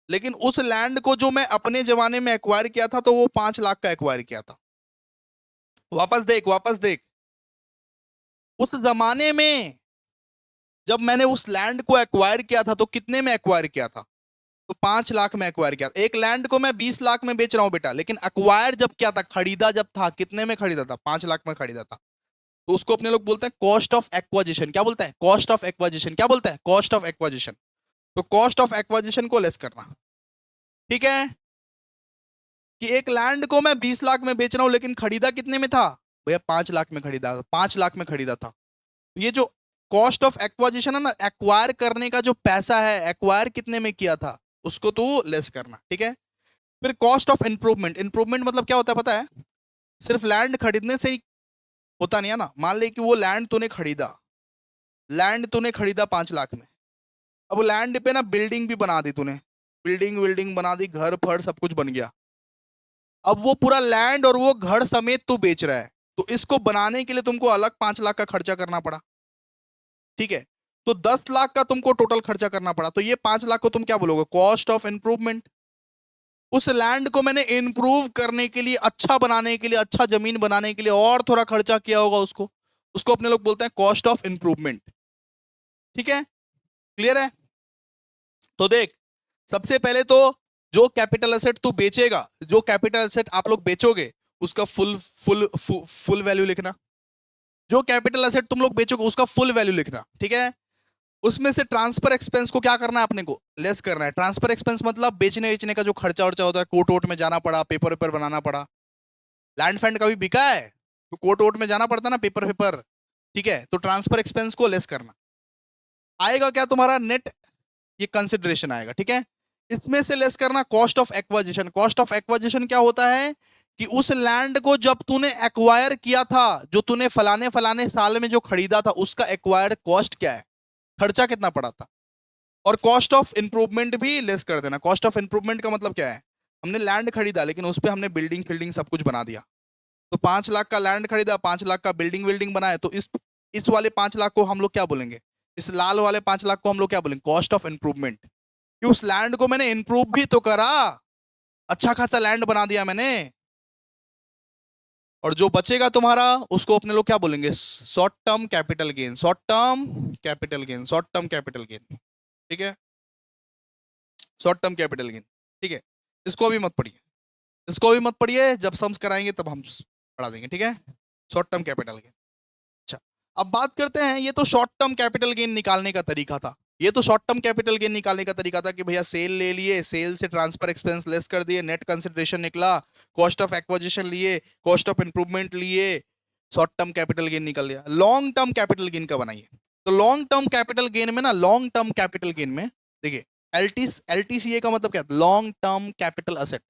लेकिन उस लैंड को जो मैं अपने जमाने में एक्वायर किया था, तो वो 5 लाख का एक्वायर किया था। वापस देख, वापस देख, उस जमाने में जब मैंने उस लैंड को एक्वायर किया था, तो कितने में एक्वायर किया था? तो 5 लाख में एक्वायर किया था। एक लैंड को मैं 20 लाख में बेच रहा हूं बेटा, लेकिन एक्वायर जब किया था, खरीदा जब था, कितने में खरीदा था? 5 लाख में खरीदा था। तो उसको अपने लोग बोलते हैं कॉस्ट ऑफ एक्वाजिशन। क्या बोलते हैं? Cost of acquisition. क्या बोलते हैं? Cost of acquisition. तो कॉस्ट ऑफ एक्वाजिशन को लेस करना। ठीक है, कि एक लैंड को मैं 20 लाख में बेच रहा हूं, लेकिन खरीदा कितने में था भैया? 5 लाख में खरीदा, 5 लाख में खरीदा था। ये जो कॉस्ट ऑफ एक्वाजिशन है ना, एक्वायर करने का जो पैसा है, एक्वायर कितने में किया था, उसको तो लेस करना। ठीक है, फिर कॉस्ट ऑफ इंप्रूवमेंट। इंप्रूवमेंट मतलब क्या होता है पता है? सिर्फ लैंड खरीदने से ही होता नहीं है ना। मान ले कि वो लैंड तूने खरीदा 5 लाख में, अब वो लैंड पे ना बिल्डिंग भी बना दी तूने, बिल्डिंग विल्डिंग बना दी, घर फर सब कुछ बन गया। अब वो पूरा लैंड और वो घर समेत तू बेच रहा है, तो इसको बनाने के लिए तुमको अलग 5 लाख का खर्चा करना पड़ा। ठीक है, तो 10 लाख का तुमको टोटल खर्चा करना पड़ा। तो ये 5 लाख को तुम क्या बोलोगे? Cost of improvement. उस लैंड को मैंने इंप्रूव करने के लिए, अच्छा बनाने के लिए, अच्छा जमीन बनाने के लिए और थोड़ा खर्चा किया होगा, उसको उसको अपने लोग बोलते हैं कॉस्ट ऑफ इंप्रूवमेंट। ठीक है, क्लियर है? तो देख, सबसे पहले तो जो कैपिटल एसेट तू बेचेगा, जो कैपिटल एसेट आप लोग बेचोगे, उसका फुल वैल्यू लिखना। जो कैपिटल एसेट तुम लोग बेचोगे उसका फुल वैल्यू लिखना, ठीक है। उसमें से ट्रांसफर एक्सपेंस को क्या करना है अपने को, लेस करना है। ट्रांसफर एक्सपेंस मतलब बेचने बेचने का जो खर्चा वर्चा होता है, कोर्ट वोट में जाना पड़ा, पेपर वेपर बनाना पड़ा। लैंड फैंड कभी बिका है तो कोर्ट वोट में जाना पड़ता ना, पेपर वेपर, ठीक है। तो ट्रांसफर एक्सपेंस को लेस करना। आएगा क्या तुम्हारा नेट, ये कंसिडरेशन आएगा, ठीक है। इसमें से लेस करना cost of acquisition. Cost of acquisition क्या होता है कि उस लैंड को जब तूने एक्वायर किया था, जो तूने फलाने फलाने साल में जो खरीदा था, उसका एक्वायर्ड कॉस्ट क्या है, खर्चा कितना पड़ा था। और कॉस्ट ऑफ इंप्रूवमेंट भी लेस कर देना। कॉस्ट ऑफ इंप्रूवमेंट का मतलब क्या है, हमने लैंड खरीदा लेकिन उस पर हमने बिल्डिंग फिल्डिंग सब कुछ बना दिया। तो 5 लाख का लैंड खरीदा, 5 लाख का बिल्डिंग विल्डिंग बनाया, तो इस वाले 5 लाख को हम लोग क्या बोलेंगे, इस लाल वाले 5 लाख को हम लोग क्या बोलेंगे, कॉस्ट ऑफ इंप्रूवमेंट। कि उस लैंड को मैंने इंप्रूव भी तो करा, अच्छा खासा लैंड बना दिया मैंने। और जो बचेगा तुम्हारा उसको अपने लोग क्या बोलेंगे, short term capital gain. Short term capital gain, short term capital gain, ठीक है। शॉर्ट टर्म कैपिटल गेन, ठीक है। इसको अभी मत पढ़िए, इसको अभी मत पढ़िए, जब सम्स कराएंगे तब हम पढ़ा देंगे, ठीक है। Short term capital gain. अच्छा, अब बात करते हैं, ये तो शॉर्ट टर्म कैपिटल गेन निकालने का तरीका था। ये तो शॉर्ट टर्म कैपिटल गेन निकालने का तरीका था कि भैया सेल ले लिए, सेल से ट्रांसफर एक्सपेंस लेस कर दिए, नेट कंसिडरेशन निकला, कॉस्ट ऑफ एक्विजिशन लिए, कॉस्ट ऑफ इंप्रूवमेंट लिए, शॉर्ट टर्म कैपिटल गेन निकल गया। लॉन्ग टर्म कैपिटल गेन का बनाइए। तो लॉन्ग टर्म कैपिटल गेन में ना, लॉन्ग टर्म कैपिटल गेन में देखिए, एलटीसीए का मतलब क्या है, long term capital asset.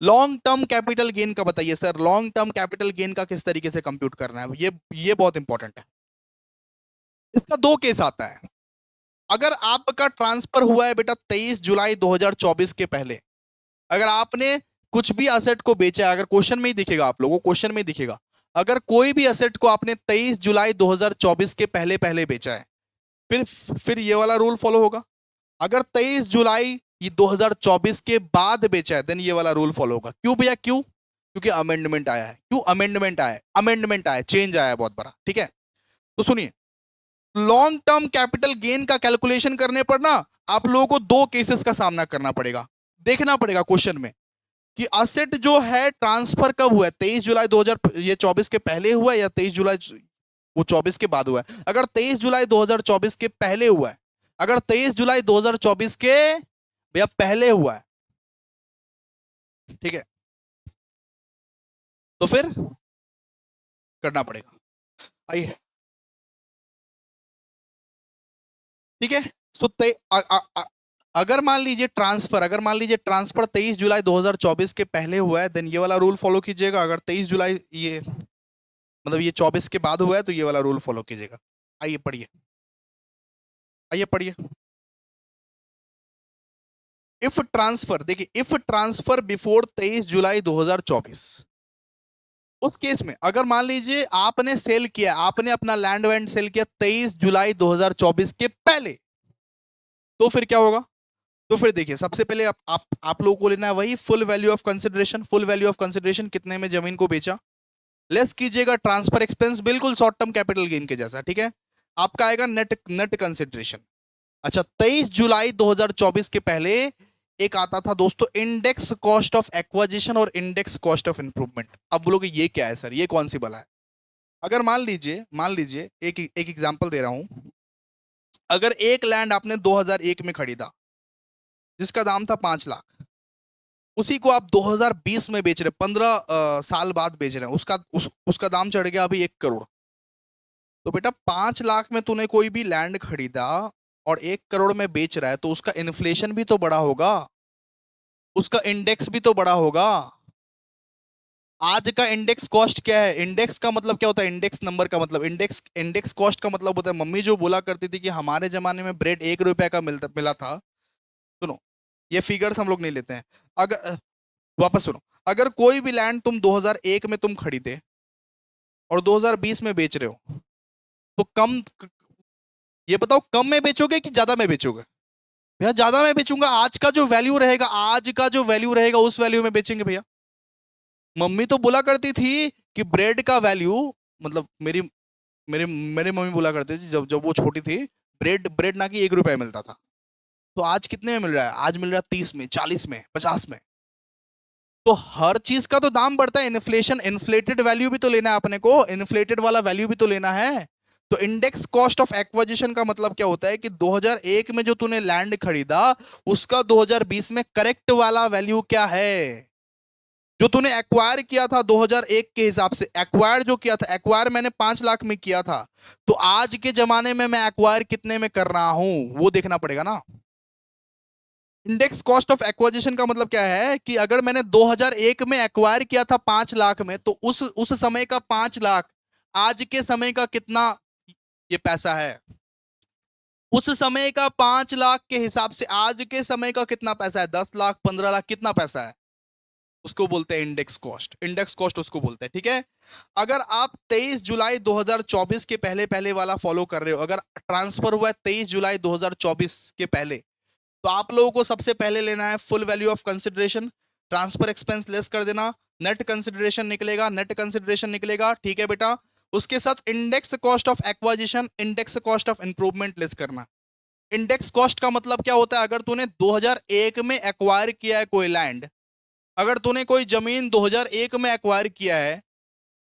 Long term capital gain का बताइए sir, long term capital gain का किस तरीके से कंप्यूट करना है, ये बहुत इंपॉर्टेंट है। इसका दो केस आता है। अगर आपका ट्रांसफर हुआ है बेटा 23 जुलाई 2024 के पहले, अगर आपने कुछ भी असेट को बेचा है, अगर क्वेश्चन में ही दिखेगा, आप लोगों को क्वेश्चन में ही दिखेगा, अगर कोई भी असेट को आपने 23 जुलाई 2024 के पहले पहले बेचा है, फिर ये वाला रूल फॉलो होगा। अगर 23 जुलाई ये 2024 के बाद बेचा है, देन ये वाला रूल फॉलो होगा। क्यों भैया, क्यों? क्योंकि अमेंडमेंट आया है। क्यों अमेंडमेंट आया, चेंज आया है बहुत बड़ा, ठीक है। तो सुनिए, लॉन्ग टर्म कैपिटल गेन का कैलकुलेशन करने पर ना आप लोगों को दो केसेस का सामना करना पड़ेगा। देखना पड़ेगा क्वेश्चन में कि असेट जो है ट्रांसफर कब हुआ है, 23 जुलाई 2024 के पहले हुआ है या 23 जुलाई वो 24 के बाद हुआ है। अगर 23 जुलाई 2024 के पहले हुआ है, अगर 23 जुलाई 2024 के भैया पहले हुआ है, ठीक है, तो फिर करना पड़ेगा। आइए, ठीक है। सो अगर मान लीजिए ट्रांसफर 23 जुलाई 2024 के पहले हुआ है, देन ये वाला रूल फॉलो कीजिएगा। अगर 23 जुलाई ये मतलब ये 24 के बाद हुआ है तो ये वाला रूल फॉलो कीजिएगा। आइए पढ़िए, आइए पढ़िए। इफ ट्रांसफर, देखिए, इफ ट्रांसफर बिफोर 23 जुलाई 2024, उस केस में अगर मान लीजिए आपने सेल किया, आपने अपना लैंड वैंड सेल किया 23 जुलाई 2024 के पहले, तो फिर क्या होगा? तो फिर देखिए, सबसे पहले आप लोगों को लेना है वही full value of consideration. Full value of consideration कितने में जमीन को बेचा, लेस कीजिएगा ट्रांसफर एक्सपेंस, बिल्कुल शॉर्ट टर्म कैपिटल गेन के जैसा, ठीक है। आपका आएगा नेट नेट कंसिडरेशन। अच्छा, 23 जुलाई 2024 के पहले एक आता था दोस्तों, इंडेक्स कॉस्ट ऑफ एक्वाजिशन और इंडेक्स कॉस्ट ऑफ इंप्रूवमेंट। अब बोलोगे ये क्या है सर, ये कौन सी बला है? अगर मान लीजिए एक एग्जांपल दे रहा हूं। अगर एक लैंड आपने 2001 में खरीदा जिसका दाम था 5 लाख, उसी को आप 2020 में बेच रहे, 15 साल बाद बेच रहे हैं, उसका दाम चढ़ गया अभी 1 करोड़। तो बेटा 5 लाख में तूने कोई भी लैंड खरीदा और 1 करोड़ में बेच रहा है, तो उसका इन्फ्लेशन भी तो बड़ा होगा, उसका इंडेक्स भी तो बड़ा होगा। आज का इंडेक्स कॉस्ट क्या है? इंडेक्स का मतलब क्या होता है? इंडेक्स नंबर का मतलब, इंडेक्स कॉस्ट का मतलब होता है, मम्मी जो बोला करती थी कि हमारे जमाने में ब्रेड 1 रुपए का मिला था। सुनो, ये फिगर्स हम लोग नहीं लेते हैं। अगर वापस सुनो, अगर कोई भी लैंड तुम 2001 में तुम खरीदे और 2020 में बेच रहे हो, तो ये बताओ कम में बेचोगे कि ज्यादा में बेचोगे? भैया ज्यादा में बेचूंगा। आज का जो वैल्यू रहेगा, आज का जो वैल्यू रहेगा उस वैल्यू में बेचेंगे भैया। मम्मी तो बोला करती थी कि ब्रेड का वैल्यू, मतलब मेरी मेरे मेरे मम्मी बोला करती थी जब जब वो छोटी थी, ब्रेड ब्रेड ना कि 1 रुपए मिलता था। तो आज कितने में मिल रहा है? आज मिल रहा है 30 में, 40 में, 50 में। तो हर चीज का तो दाम बढ़ता है, इन्फ्लेशन, इन्फ्लेटेड वैल्यू भी तो लेना है अपने को, इन्फ्लेटेड वाला वैल्यू भी तो लेना है। तो इंडेक्स कॉस्ट ऑफ एक्विजिशन का मतलब क्या होता है कि 2001 में जो तूने लैंड खरीदा उसका 2020 में करेक्ट वाला वैल्यू क्या है। जो तूने एक्वायर किया था 2001 के हिसाब से, एक्वायर जो किया था, एक्वायर मैंने 5 लाख में किया था, तो आज के जमाने में मैं एक्वायर कितने में कर रहा हूं वो देखना पड़ेगा ना। इंडेक्स कॉस्ट ऑफ एक्विजिशन का मतलब क्या है कि अगर मैंने 2001 में एक्वायर किया था 5 लाख में, तो उस समय का 5 लाख आज के समय का कितना ये पैसा है। उस समय का 5 लाख के हिसाब से आज के समय का कितना पैसा है, 10 लाख, 15 लाख, कितना पैसा है, उसको बोलते हैं इंडेक्स कॉस्ट। इंडेक्स कॉस्ट उसको बोलते हैं, ठीक है। अगर आप 23 जुलाई 2024 के पहले पहले वाला फॉलो कर रहे हो, अगर ट्रांसफर हुआ है 23 जुलाई 2024 के पहले, तो आप लोगों को सबसे पहले लेना है full value of consideration, transfer expense less कर देना, नेट कंसिडरेशन निकलेगा, नेट कंसिडरेशन निकलेगा, ठीक है बेटा। उसके साथ index cost of acquisition, index cost of improvement less करना। इंडेक्स कॉस्ट का मतलब क्या होता है, अगर तूने 2001 में एक्वायर किया है कोई लैंड, अगर तूने कोई जमीन 2001 में एक्वायर किया है,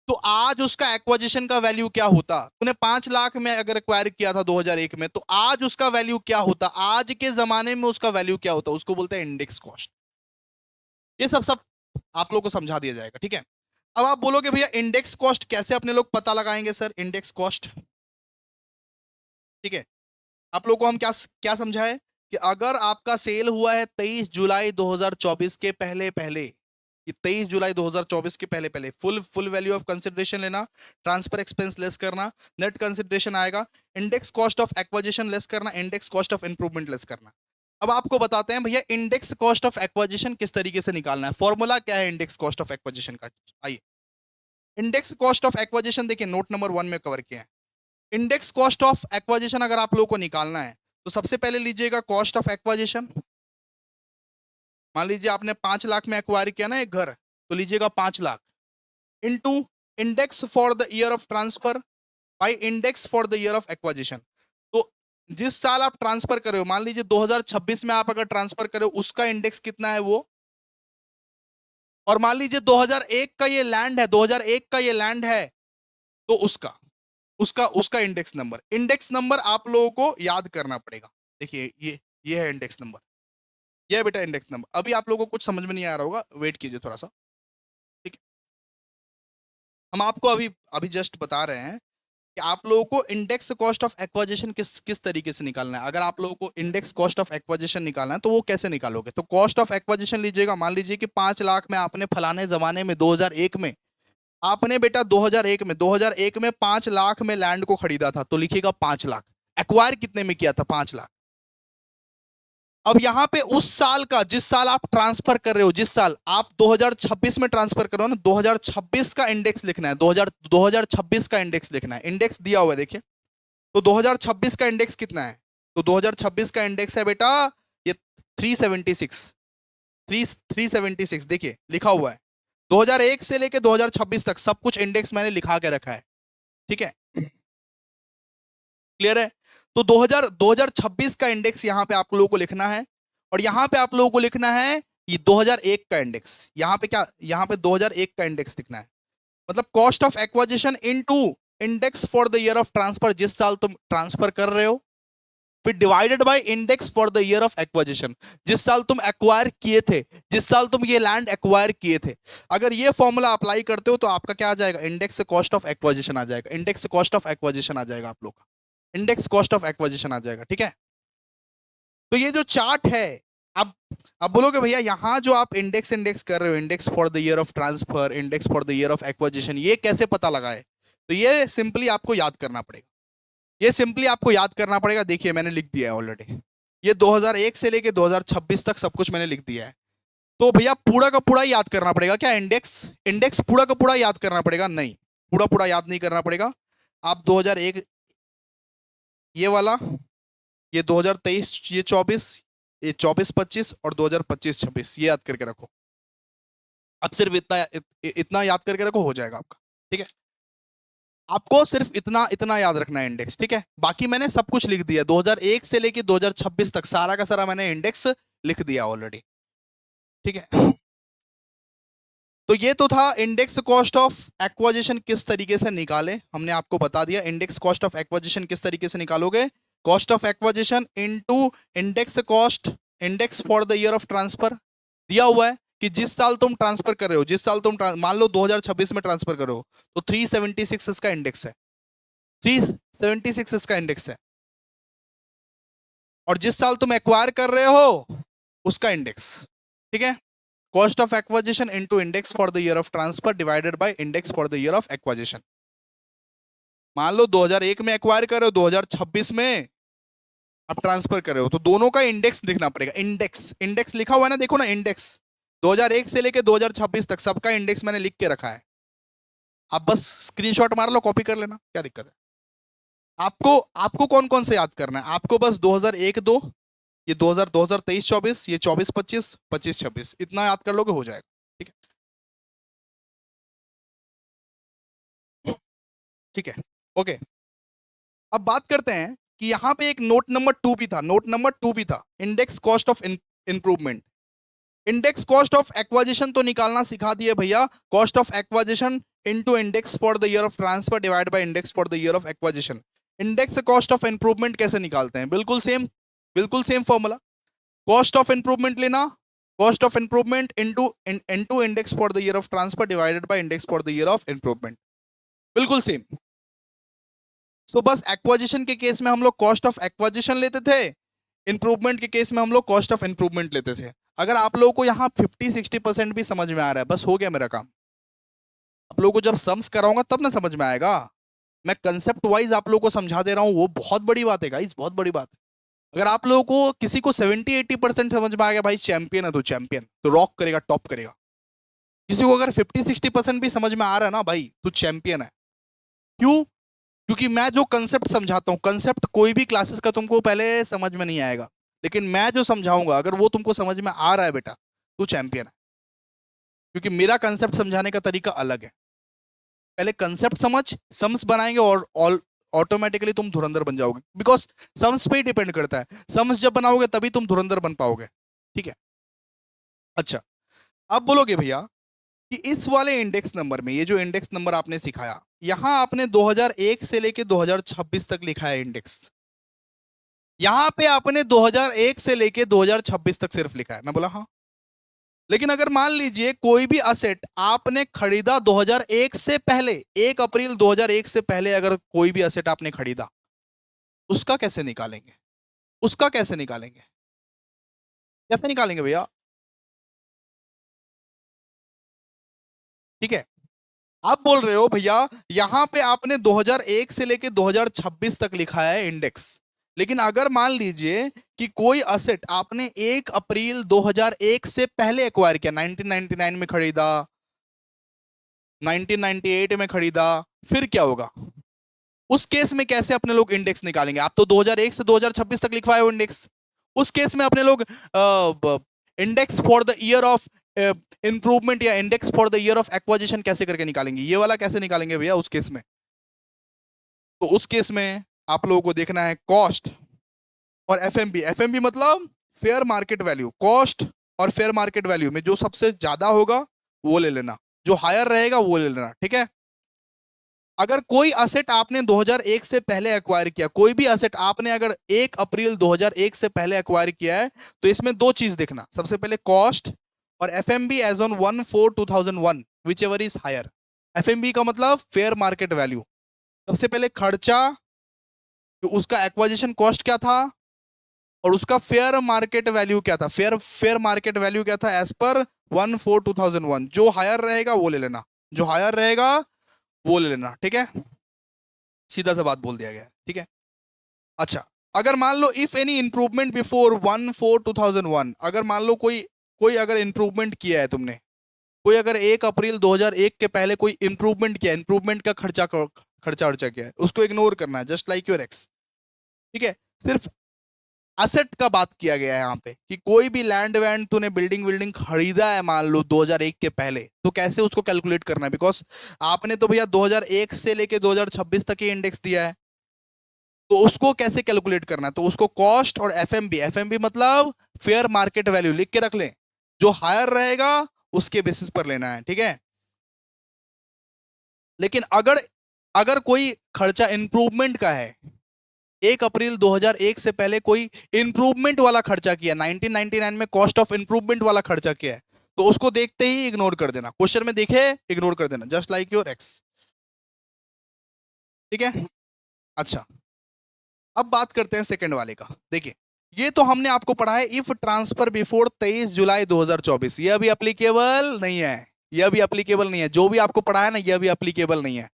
तो आज उसका एक्वाजिशन का वैल्यू क्या होता। तूने 5 लाख में अगर एक्वायर किया था 2001 में, तो आज उसका वैल्यू क्या होता, आज के जमाने में उसका वैल्यू क्या होता, उसको बोलते हैं इंडेक्स कॉस्ट। ये सब सब आप लोग को समझा दिया जाएगा, ठीक है। अब आप बोलोगे भैया इंडेक्स कॉस्ट कैसे अपने लोग पता लगाएंगे सर, इंडेक्स कॉस्ट, ठीक है। आप लोग को हम क्या क्या समझाए कि अगर आपका सेल हुआ है 23 जुलाई 2024 के पहले पहले, कि 23 जुलाई 2024 के पहले पहले full full value of consideration लेना, ट्रांसफर एक्सपेंस लेस करना, नेट कंसिडरेशन आएगा, index cost of acquisition less करना, index cost of improvement less करना। अब आपको बताते हैं भैया इंडेक्स कॉस्ट ऑफ एक्विजिशन किस तरीके से निकालना है, फॉर्मूला क्या है इंडेक्स कॉस्ट ऑफ एक्विजिशन का। आइए, इंडेक्स कॉस्ट ऑफ एक्विजिशन देखिए नोट नंबर 1 में कवर किया है। इंडेक्स कॉस्ट ऑफ एक्विजिशन अगर आप लोगों को निकालना है, तो सबसे पहले लीजिएगा कॉस्ट ऑफ एक्विजिशन। मान लीजिए आपने 5 लाख में एक्वायर किया ना एक घर, तो लीजिएगा 5 lakh into index for the year of transfer by index for the year of acquisition. तो जिस साल आप ट्रांसफर कर रहे हो, मान लीजिए 2026 में आप अगर ट्रांसफर कर रहे हो, उसका इंडेक्स कितना है वो, और मान लीजिए 2001 का ये लैंड है, 2001 का ये लैंड है, तो उसका उसका उसका इंडेक्स नंबर आप लोगों को याद करना पड़ेगा। देखिए ये है इंडेक्स नंबर, ये है बेटा इंडेक्स नंबर। अभी आप लोगों को कुछ समझ में नहीं आ रहा होगा, वेट कीजिए थोड़ा सा, ठीक है। हम आपको अभी अभी जस्ट बता रहे हैं कि आप लोगों को इंडेक्स कॉस्ट ऑफ एक्विजिशन किस किस तरीके से निकालना है। अगर आप लोगों को इंडेक्स कॉस्ट ऑफ एक्विजिशन निकालना है तो वो कैसे निकालोगे, तो कॉस्ट ऑफ एक्विजिशन लीजिएगा। मान लीजिए कि 5 लाख में आपने फलाने जमाने में 2001 में आपने बेटा 2001 में 5 लाख में लैंड को खरीदा था, तो लिखिएगा 5 लाख। एक्वायर कितने में किया था, 5 लाख। अब यहां पे उस साल का, जिस साल आप ट्रांसफर कर रहे हो, जिस साल आप 2026 में ट्रांसफर कर रहे हो ना, 2026 का इंडेक्स लिखना है, 2026 का इंडेक्स लिखना है। इंडेक्स दिया हुआ है देखिए, तो 2026 का इंडेक्स कितना है, तो 2026 का इंडेक्स है बेटा ये 376, 376 देखिए लिखा हुआ है। 2001 से लेके 2026 तक सब कुछ इंडेक्स मैंने लिखा के रखा है, ठीक है, क्लियर है। तो 2026 का इंडेक्स यहां पे आप लोगों को लिखना है, और यहां पे आप लोगों को लिखना है ये 2001 का इंडेक्स। यहां पे क्या, यहां पे 2001 का इंडेक्स लिखना है, मतलब cost of acquisition into index for the year of transfer, जिस साल तुम ट्रांसफर कर रहे हो, फिर divided by index for the year of acquisition, जिस साल तुम एक्वायर किए थे, जिस साल तुम ये लैंड एक्वायर किए थे। अगर ये फॉर्मूला अप्लाई करते हो तो आपका क्या आ जाएगा, इंडेक्स कॉस्ट ऑफ एक्विजिशन आ जाएगा, इंडेक्स कॉस्ट ऑफ एक्विजिशन आ जाएगा आप लोग का, इंडेक्स कॉस्ट ऑफ एक्विजिशन आ जाएगा, ठीक है। तो ये जो चार्ट है, अब अब बोलोगे भैया यहां जो आप इंडेक्स इंडेक्स कर रहे हो, index for the year of transfer, index for the year of acquisition, ये कैसे पता लगाए, तो ये सिंपली आपको याद करना पड़ेगा, ये सिंपली आपको याद करना पड़ेगा। देखिए मैंने लिख दिया है ऑलरेडी, ये 2001 से लेके 2026 तक सब कुछ मैंने लिख दिया है। तो भैया पूरा का पूरा याद करना पड़ेगा क्या, इंडेक्स इंडेक्स पूरा का पूरा याद करना पड़ेगा, नहीं पूरा पूरा याद नहीं करना पड़ेगा। आप 2001 ये वाला, ये 2023 ये 24, ये 24-25 और 2025-26 ये याद करके रखो। अब सिर्फ इतना याद करके रखो, हो जाएगा आपका, ठीक है। आपको सिर्फ इतना इतना याद रखना है इंडेक्स, ठीक है। बाकी मैंने सब कुछ लिख दिया, 2001 से लेके 2026 तक सारा का सारा मैंने इंडेक्स लिख दिया ऑलरेडी, ठीक है। तो ये तो था इंडेक्स कॉस्ट ऑफ एक्वाजिशन किस तरीके से निकाले, हमने आपको बता दिया। इंडेक्स कॉस्ट ऑफ एक्वाजिशन किस तरीके से निकालोगे, cost of acquisition into index cost, index for the year of transfer दिया हुआ है कि जिस साल तुम ट्रांसफर कर रहे हो, जिस साल तुम मान लो 2026 में ट्रांसफर कर रहे हो, तो 376 इसका इंडेक्स है, 376 इसका इंडेक्स है। और जिस साल तुम एक्वायर कर रहे हो उसका इंडेक्स, ठीक है। Cost of acquisition into index for the year of transfer divided by index for the year of acquisition. मान लो 2001 में एक्वायर कर रहे हो, 2026 में आप ट्रांसफर कर रहे हो, तो दोनों का इंडेक्स दिखना पड़ेगा। इंडेक्स, इंडेक्स लिखा हुआ है ना, देखो ना इंडेक्स, 2001 से लेके 2026 तक सबका इंडेक्स मैंने लिख के रखा है। आप बस स्क्रीनशॉट मार लो, कॉपी कर लेना, क्या दिक्कत है। आपको आपको कौन कौन से याद करना है, आपको बस 2001 2, ये 2023 24, ये 24 25, 25 26, इतना याद कर लोगे हो जाएगा, ठीक है, ठीक है, ओके। अब बात करते हैं कि यहां पे एक नोट नंबर 2 भी था, नोट नंबर 2 भी था, index cost of improvement. Index cost of acquisition तो निकालना सिखा दिए भैया, cost of acquisition into index for the year of transfer divide by index for the year of acquisition. Index cost of improvement कैसे निकालते हैं, बिल्कुल same formula, cost of improvement लेना, cost of improvement into index for the year of transfer divided by index for the year of improvement, बिल्कुल सेम। सो बस एक्वाजिशन के केस में हम लोग कॉस्ट ऑफ एक्वाजिशन लेते थे, इंप्रूवमेंट के केस में हम लोग कॉस्ट ऑफ इंप्रूवमेंट लेते थे। अगर आप लोगों को यहाँ 50-60% भी समझ में आ रहा है, बस हो गया मेरा काम। आप लोगों को जब सम्स कराऊंगा तब ना समझ में आएगा, मैं कंसेप्ट वाइज आप लोगों को समझा दे रहा हूँ, वो बहुत बड़ी बात है गाइस, बहुत बड़ी बात है। अगर आप लोगों को किसी को 70-80% समझ में आ गया, भाई चैंपियन है, तो चैंपियन तो रॉक करेगा, टॉप करेगा। किसी को अगर 50-60% भी समझ में आ रहा है ना भाई, तो चैंपियन है। क्यों? क्योंकि मैं जो कंसेप्ट समझाता हूँ, कंसेप्ट कोई भी क्लासेस का तुमको पहले समझ में नहीं आएगा, लेकिन मैं जो समझाऊंगा अगर वो तुमको समझ में आ रहा है बेटा, तो चैंपियन है। क्योंकि मेरा कंसेप्ट समझाने का तरीका अलग है। पहले कंसेप्ट समझ, सम्स बनाएंगे और ऑटोमेटिकली तुम धुरंधर बन जाओगे, बिकॉज सम्स पे ही डिपेंड करता है। सम्स जब बनाओगे तभी तुम धुरंधर बन पाओगे, ठीक है। अच्छा, अब बोलोगे भैया कि इस वाले इंडेक्स नंबर में, ये जो इंडेक्स नंबर आपने सिखाया, यहां आपने 2001 से लेके 2026 तक लिखा है इंडेक्स, यहां पे आपने 2001 से लेके 2026 तक सिर्फ लिखा है। मैं बोला हाँ, लेकिन अगर मान लीजिए कोई भी असेट आपने खरीदा 2001 से पहले, 1 अप्रैल 2001 से पहले अगर कोई भी असेट आपने खरीदा, उसका कैसे निकालेंगे, उसका कैसे निकालेंगे, कैसे निकालेंगे भैया, ठीक है। आप बोल रहे हो भैया यहां पे आपने 2001 से लेके 2026 तक लिखा है इंडेक्स, लेकिन अगर मान लीजिए कि कोई असेट आपने 1 अप्रैल 2001 से पहले एक्वायर किया, 1999 में खरीदा, 1998 में खरीदा, फिर क्या होगा? उस केस में कैसे अपने लोग इंडेक्स निकालेंगे? आप तो 2001 से 2026 तक लिखवाए हो इंडेक्स, उस केस में अपने लोग index for the year of improvement या index for the year of acquisition कैसे करके निकालेंगे? ये वाला कैसे निकालेंगे भैया उस केस में? तो उस केस में आप लोगों को देखना है कॉस्ट और एफएमबी। एफएमबी मतलब फेयर मार्केट वैल्यू, कॉस्ट और फेयर मार्केट वैल्यू में जो सबसे ज्यादा होगा वो ले लेना, जो हायर रहेगा वो ले लेना, ठीक है। अगर कोई असेट आपने 2001 से पहले एक्वायर किया, कोई भी असेट आपने अगर 1 अप्रैल 2001 से पहले एक्वायर किया है, तो इसमें दो चीज देखना, सबसे पहले कॉस्ट और FMB as on 1/4/2001 whichever is higher. FMB का मतलब फेयर मार्केट वैल्यू, सबसे पहले खर्चा, तो उसका एक्वाजिशन कॉस्ट क्या था और उसका फेयर मार्केट वैल्यू क्या था, फेयर मार्केट वैल्यू क्या था एज पर 1/4/2001। जो हायर रहेगा वो ले लेना, जो हायर रहेगा वो ले लेना, ठीक है। सीधा सा बात बोल दिया गया है, ठीक है। अच्छा, अगर मान लो इफ एनी इंप्रूवमेंट बिफोर 1/4/2001, अगर मान लो कोई कोई अगर इंप्रूवमेंट किया है तुमने, कोई अगर 1 अप्रैल 2001 के पहले कोई इंप्रूवमेंट किया, इंप्रूवमेंट का खर्चा वर्चा किया है, उसको इग्नोर करना है, जस्ट लाइक योर एक्स, ठीक है। सिर्फ असेट का बात किया गया है यहाँ पे कि कोई भी लैंड वैंड तूने बिल्डिंग विल्डिंग खरीदा है मान लो 2001 के पहले, तो कैसे उसको कैलकुलेट करना है? बिकॉज आपने तो भैया 2001 से लेके 2026 तक ही इंडेक्स दिया है, तो उसको कैसे कैलकुलेट करना है? तो उसको कॉस्ट और एफएमबी, एफएमबी मतलब फेयर मार्केट वैल्यू लिख के रख लें, जो हायर रहेगा उसके बेसिस पर लेना है, ठीक है। लेकिन अगर अगर कोई खर्चा इंप्रूवमेंट का है, 1 अप्रैल 2001 से पहले कोई इंप्रूवमेंट वाला खर्चा किया, 1999 में कॉस्ट ऑफ इंप्रूवमेंट वाला खर्चा किया है, तो उसको देखते ही इग्नोर कर देना, क्वेश्चन में देखे इग्नोर कर देना, जस्ट लाइक योर एक्स, ठीक है। अच्छा, अब बात करते हैं सेकंड वाले का। देखिए, ये तो हमने आपको पढ़ा है इफ ट्रांसफर बिफोर 23 जुलाई 2024, ये अभी अप्लीकेबल नहीं है, ये अभी अप्लीकेबल नहीं है, जो भी आपको पढ़ा है ना ये अभी अप्लीकेबल नहीं है,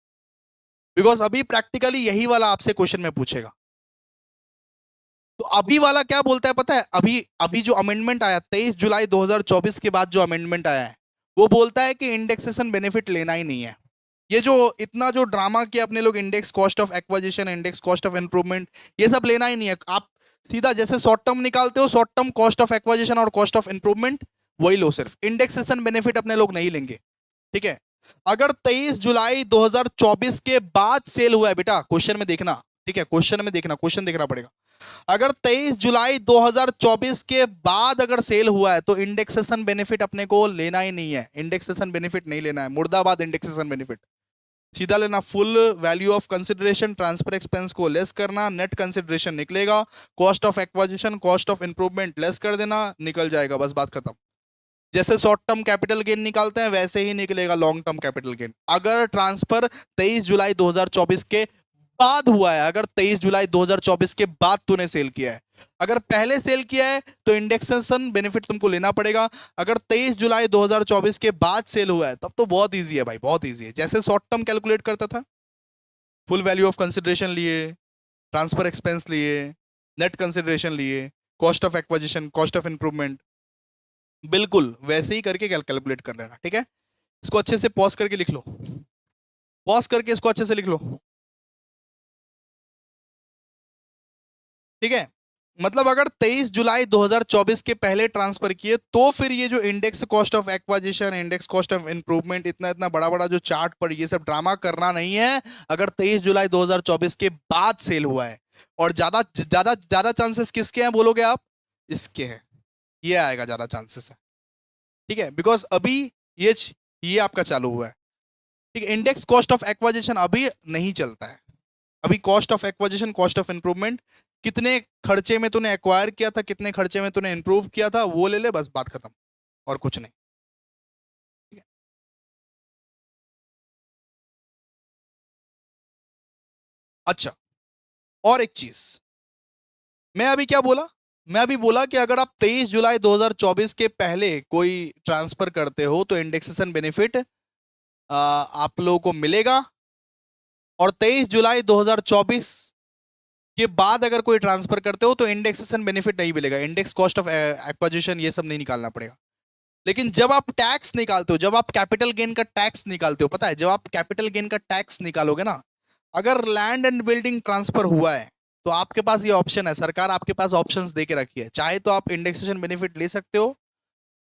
बिकॉज अभी प्रैक्टिकली यही वाला आपसे क्वेश्चन में पूछेगा। तो अभी वाला क्या बोलता है पता है, अभी अभी जो अमेंडमेंट आया 23 जुलाई 2024 के बाद जो अमेंडमेंट आया है, वो बोलता है कि इंडेक्सेशन बेनिफिट लेना ही नहीं है। ये जो इतना जो ड्रामा किया अपने लोग, index cost of acquisition, index cost of improvement, ये सब लेना ही नहीं है। आप सीधा जैसे शॉर्ट टर्म निकालते हो, short term cost of acquisition और कॉस्ट ऑफ इंप्रूवमेंट वही लो, सिर्फ इंडेक्सेशन बेनिफिट अपने लोग नहीं लेंगे, ठीक है। अगर 23 जुलाई 2024 के बाद सेल हुआ है बेटा, क्वेश्चन में देखना, ठीक है, क्वेश्चन में देखना, क्वेश्चन देखना पड़ेगा। अगर 23 जुलाई 2024 के बाद अगर सेल हुआ है तो इंडेक्सेशन बेनिफिट अपने को लेना ही नहीं है, इंडेक्सेशन बेनिफिट नहीं लेना है, मुर्दाबाद इंडेक्सेशन बेनिफिट, सीधा लेना full value of consideration, transfer expense को लेस करना, नेट कंसिडरेशन निकलेगा, cost of acquisition, cost of improvement less कर देना, निकल जाएगा, बस बात खत्म। जैसे शॉर्ट टर्म कैपिटल गेन निकालते हैं वैसे ही निकलेगा लॉन्ग टर्म कैपिटल गेन। अगर ट्रांसफर 23 जुलाई 2024 के बाद हुआ है, अगर 23 जुलाई 2024 के बाद तूने सेल किया है, अगर पहले सेल किया है तो इंडेक्सेशन बेनिफिट तुमको लेना पड़ेगा। अगर 23 जुलाई 2024 के बाद सेल हुआ है तब तो बहुत इजी है भाई, बहुत इजी है। जैसे शॉर्ट टर्म कैलकुलेट करता था, फुल वैल्यू ऑफ कंसिडरेशन लिए, ट्रांसफर एक्सपेंस लिए, नेट कंसिडरेशन लिए, cost of acquisition, cost of improvement, बिल्कुल वैसे ही करके कैलकुलेट कर लेना, ठीक है। इसको अच्छे से पॉज करके लिख लो, पॉज करके इसको अच्छे से लिख लो, ठीक है। मतलब अगर 23 जुलाई 2024 के पहले ट्रांसफर किए तो फिर ये जो index cost of acquisition, index cost of improvement, इतना इतना बड़ा बड़ा जो चार्ट पर ये सब ड्रामा करना नहीं है। अगर 23 जुलाई 2024 के बाद सेल हुआ है, और ज्यादा ज्यादा ज्यादा चांसेस किसके हैं बोलोगे आप, इसके हैं, ये आएगा ज्यादा चांसेस है, ठीक है, बिकॉज अभी ये ये आपका चालू हुआ है, ठीक है। इंडेक्स कॉस्ट ऑफ एक्वाजिशन अभी नहीं चलता है, अभी cost of acquisition, cost of improvement, कितने खर्चे में तूने एक्वायर किया था, कितने खर्चे में तूने इंप्रूव किया था, वो ले ले, बस बात खत्म, और कुछ नहीं, ठीक है। अच्छा, और एक चीज, मैं अभी क्या बोला, मैं अभी बोला कि अगर आप 23 जुलाई 2024 के पहले कोई ट्रांसफर करते हो तो इंडेक्सेशन बेनिफिट आप लोगों को मिलेगा, और 23 जुलाई 2024 के बाद अगर कोई ट्रांसफर करते हो तो इंडेक्सेशन बेनिफिट नहीं मिलेगा, इंडेक्स कॉस्ट ऑफ एक्वाजिशन ये सब नहीं निकालना पड़ेगा। लेकिन जब आप टैक्स निकालते हो, जब आप कैपिटल गेन का टैक्स निकालते हो, पता है जब आप कैपिटल गेन का टैक्स निकालोगे ना, अगर लैंड एंड बिल्डिंग ट्रांसफर हुआ है तो आपके पास ये ऑप्शन है, सरकार आपके पास ऑप्शंस दे के रखी है, चाहे तो आप इंडेक्सेशन बेनिफिट ले सकते हो,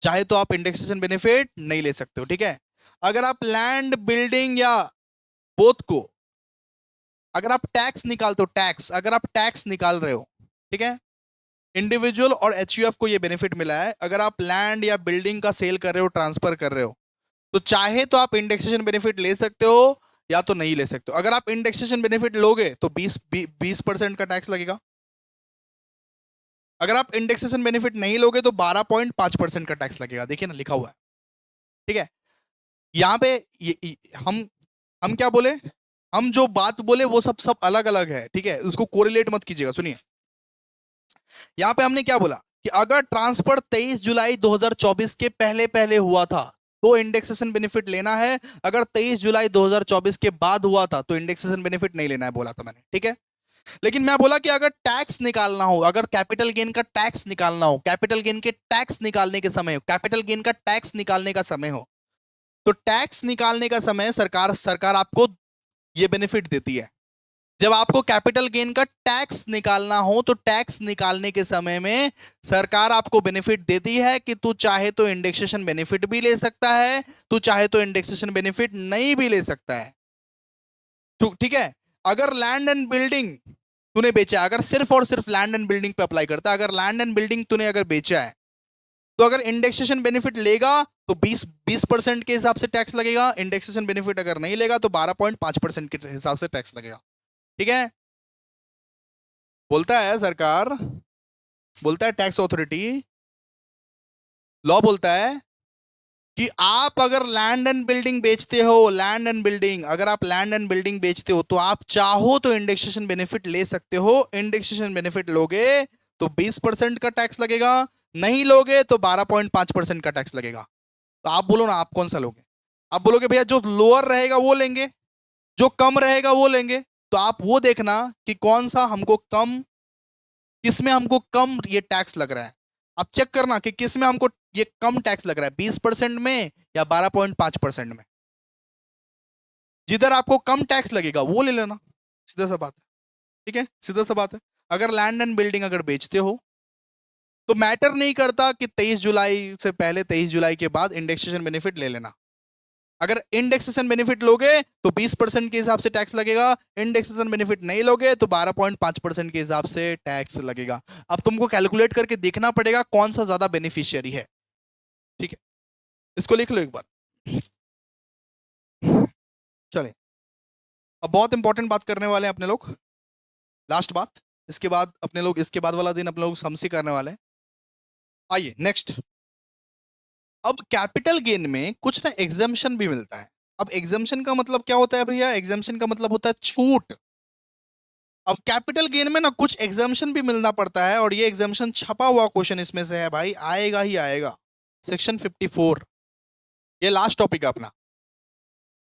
चाहे तो आप इंडेक्सेशन बेनिफिट नहीं ले सकते हो, ठीक है। अगर आप लैंड बिल्डिंग या बोथ को, अगर आप टैक्स निकालते हो, टैक्स अगर आप टैक्स निकाल रहे हो, ठीक है, इंडिविजुअल और एचयूएफ को ये बेनिफिट मिला है, अगर आप लैंड या बिल्डिंग का सेल कर रहे हो, ट्रांसफर कर रहे हो, तो चाहे तो आप इंडेक्सेशन बेनिफिट ले सकते हो या तो नहीं ले सकते हो। अगर आप इंडेक्सेशन बेनिफिट लोगे तो 20% का टैक्स लगेगा, अगर आप इंडेक्सेशन बेनिफिट नहीं लोगे तो 12.5% का टैक्स लगेगा, देखिए ना लिखा हुआ है, ठीक है। यहाँ पे हम हम क्या बोले, हम जो बात बोले वो सब सब अलग अलग है, ठीक है, उसको कोरिलेट मत कीजिएगा। सुनिए, यहां पे हमने क्या बोला कि अगर ट्रांसफर 23 जुलाई 2024 के पहले पहले हुआ था तो इंडेक्सेशन बेनिफिट लेना है, अगर 23 जुलाई 2024 के बाद हुआ था तो इंडेक्सेशन बेनिफिट नहीं लेना है, बोला था मैंने, ठीक है। लेकिन मैं बोला कि अगर टैक्स निकालना हो, अगर कैपिटल गेन का टैक्स निकालना हो, कैपिटल गेन के टैक्स निकालने के समय हो, कैपिटल गेन का टैक्स निकालने का समय हो, तो टैक्स निकालने का समय सरकार सरकार आपको ये बेनिफिट देती है। जब आपको कैपिटल गेन का टैक्स निकालना हो तो टैक्स निकालने के समय में सरकार आपको बेनिफिट देती है कि तू चाहे तो इंडेक्सेशन बेनिफिट भी ले सकता है, तू चाहे तो इंडेक्सेशन बेनिफिट नहीं भी ले सकता है, ठीक है। अगर लैंड एंड बिल्डिंग तूने बेचा, अगर सिर्फ और सिर्फ लैंड एंड बिल्डिंग पे अप्लाई करता है, अगर लैंड एंड बिल्डिंग तूने अगर बेचा है तो अगर इंडेक्सेशन बेनिफिट लेगा तो 20% के हिसाब से टैक्स लगेगा। इंडेक्सेशन बेनिफिट अगर नहीं लेगा तो 12.5% के हिसाब से टैक्स लगेगा। ठीक है, बोलता है सरकार, बोलता है टैक्स अथॉरिटी, लॉ बोलता है कि आप अगर लैंड एंड बिल्डिंग बेचते हो, लैंड एंड बिल्डिंग, अगर आप लैंड एंड बिल्डिंग बेचते हो तो आप चाहो तो इंडेक्सेशन बेनिफिट ले सकते हो। इंडेक्सेशन बेनिफिट लोगे तो 20% का टैक्स लगेगा, नहीं लोगे तो 12.5% का टैक्स लगेगा। तो आप बोलो ना, आप कौन सा लोगे? आप बोलोगे भैया जो लोअर रहेगा वो लेंगे, जो कम रहेगा वो लेंगे। तो आप वो देखना कि कौन सा हमको कम, किसमें हमको कम ये टैक्स लग रहा है। आप चेक करना कि किसमें हमको ये कम टैक्स लग रहा है, 20% में या 12.5% में। जिधर आपको कम टैक्स लगेगा वो ले लेना, सीधा सा बात है। ठीक है, सीधा सा बात है। अगर लैंड एंड बिल्डिंग अगर बेचते हो तो मैटर नहीं करता कि 23 जुलाई से पहले 23 जुलाई के बाद इंडेक्सेशन बेनिफिट ले लेना। अगर इंडेक्सेशन बेनिफिट लोगे तो 20% के हिसाब से टैक्स लगेगा, इंडेक्सेशन बेनिफिट नहीं लोगे तो 12.5% के हिसाब से टैक्स लगेगा। अब तुमको कैलकुलेट करके देखना पड़ेगा कौन सा ज्यादा बेनिफिशियरी है। ठीक है, इसको लिख लो एक बार। चले, अब बहुत इंपॉर्टेंट बात करने वाले हैं अपने लोग, लास्ट बात। इसके बाद अपने लोग, इसके बाद वाला दिन अपने लोग समसी करने वाले हैं। आइए नेक्स्ट। अब कैपिटल गेन में कुछ ना एग्जाम्पशन भी मिलता है। अब एग्जाम्पशन का मतलब क्या होता है भैया? एग्जाम्पशन का मतलब होता है छूट। अब कैपिटल गेन में ना कुछ एग्जाम्पशन भी मिलना पड़ता है, और ये एग्जाम्पशन छपा हुआ क्वेश्चन इसमें से है भाई, आएगा ही आएगा। सेक्शन 54, ये लास्ट टॉपिक है अपना।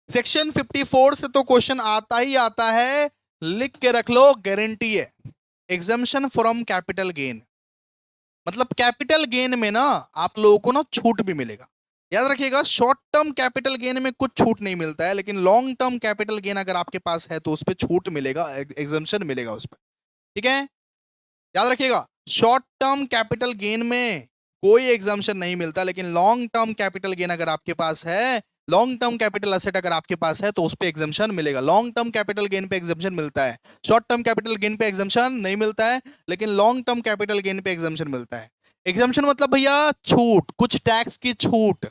सेक्शन 54 से तो क्वेश्चन आता ही आता है, लिख के रख लो, गारंटी है। एग्जाम्पशन फ्रॉम कैपिटल गेन, मतलब कैपिटल गेन में ना आप लोगों को ना छूट भी मिलेगा। याद रखिएगा, शॉर्ट टर्म कैपिटल गेन में कुछ छूट नहीं मिलता है, लेकिन लॉन्ग टर्म कैपिटल गेन अगर आपके पास है तो उस पर छूट मिलेगा, एग्जाम्पशन मिलेगा उस पर। ठीक है, याद रखिएगा, शॉर्ट टर्म कैपिटल गेन में कोई एग्जाम्पशन नहीं मिलता, लेकिन लॉन्ग टर्म कैपिटल गेन अगर आपके पास है, लॉन्ग टर्म कैपिटल एसेट अगर आपके पास है तो उस पे एग्जाम्पशन मिलेगा। लॉन्ग टर्म कैपिटल गेन पे एग्जाम्पशन मिलता है, शॉर्ट टर्म कैपिटल गेन पे एग्जाम्पशन नहीं मिलता है, लेकिन लॉन्ग टर्म कैपिटल गेन पे एग्जाम्पशन मिलता है। एग्जाम्पशन मतलब भैया छूट, कुछ टैक्स की छूट,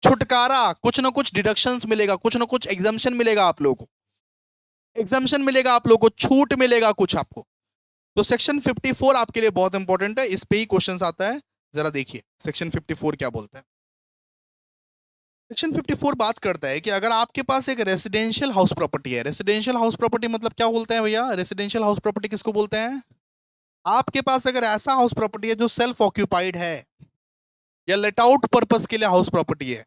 छुटकारा, कुछ ना कुछ डिडक्शंस मिलेगा, कुछ ना कुछ एग्जाम्पशन मिलेगा आप लोगों को, एग्जाम्पशन मिलेगा आप लोगों को, छूट मिलेगा कुछ आपको। तो सेक्शन 54 आपके लिए बहुत इंपॉर्टेंट है, इस पे ही क्वेश्चन आता है। जरा देखिए सेक्शन 54 क्या बोलता है। सेक्शन 54 बात करता है कि अगर आपके पास एक रेसिडेंशियल हाउस प्रॉपर्टी है, रेसिडेंशियल हाउस प्रॉपर्टी मतलब क्या बोलते हैं भैया? रेसिडेंशियल हाउस प्रॉपर्टी किसको बोलते हैं? आपके पास अगर ऐसा हाउस प्रॉपर्टी है जो सेल्फ ऑक्यूपाइड है या लेट आउट पर्पस के लिए हाउस प्रॉपर्टी है,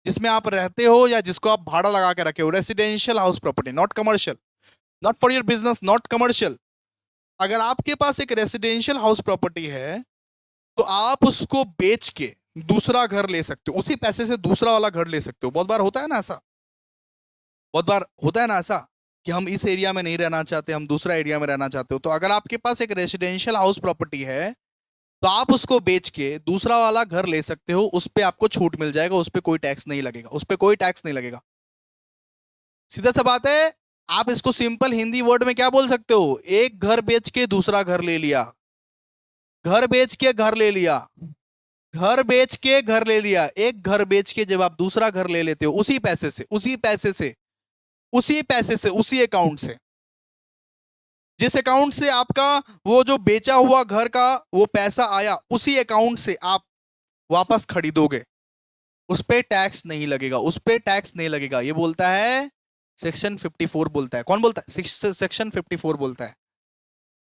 जिसमें आप रहते हो या जिसको आप भाड़ा लगा के रखे हो, residential house property, not commercial, not for your business, not commercial. अगर आपके पास एक रेसिडेंशियल हाउस प्रॉपर्टी है तो आप उसको बेच के दूसरा घर ले सकते हो, उसी पैसे से दूसरा वाला घर ले सकते हो। बहुत बार होता है ना ऐसा, बहुत बार होता है ना ऐसा कि हम इस एरिया में नहीं रहना चाहते, हम दूसरा एरिया में रहना चाहते हो, तो अगर आपके पास एक रेसिडेंशियल हाउस प्रॉपर्टी है तो आप उसको बेच के दूसरा वाला घर ले सकते हो, उस पर आपको छूट मिल जाएगा, उस पर कोई टैक्स नहीं लगेगा, उस पर कोई टैक्स नहीं लगेगा। सीधा सा बात है। आप इसको सिंपल हिंदी वर्ड में क्या बोल सकते हो? एक घर बेच के दूसरा घर ले लिया, घर बेच के घर ले लिया, घर बेच के घर ले लिया। एक घर बेच के जब आप दूसरा घर ले लेते हो, उसी पैसे से, उसी पैसे से, उसी पैसे से, उसी अकाउंट से, जिस अकाउंट से आपका वो जो बेचा हुआ घर का वो पैसा आया, उसी अकाउंट से आप वापस खरीदोगे, उस पे टैक्स नहीं लगेगा, उस पे टैक्स नहीं लगेगा। ये बोलता है सेक्शन 54, बोलता है। कौन बोलता है? सेक्शन 54 बोलता है।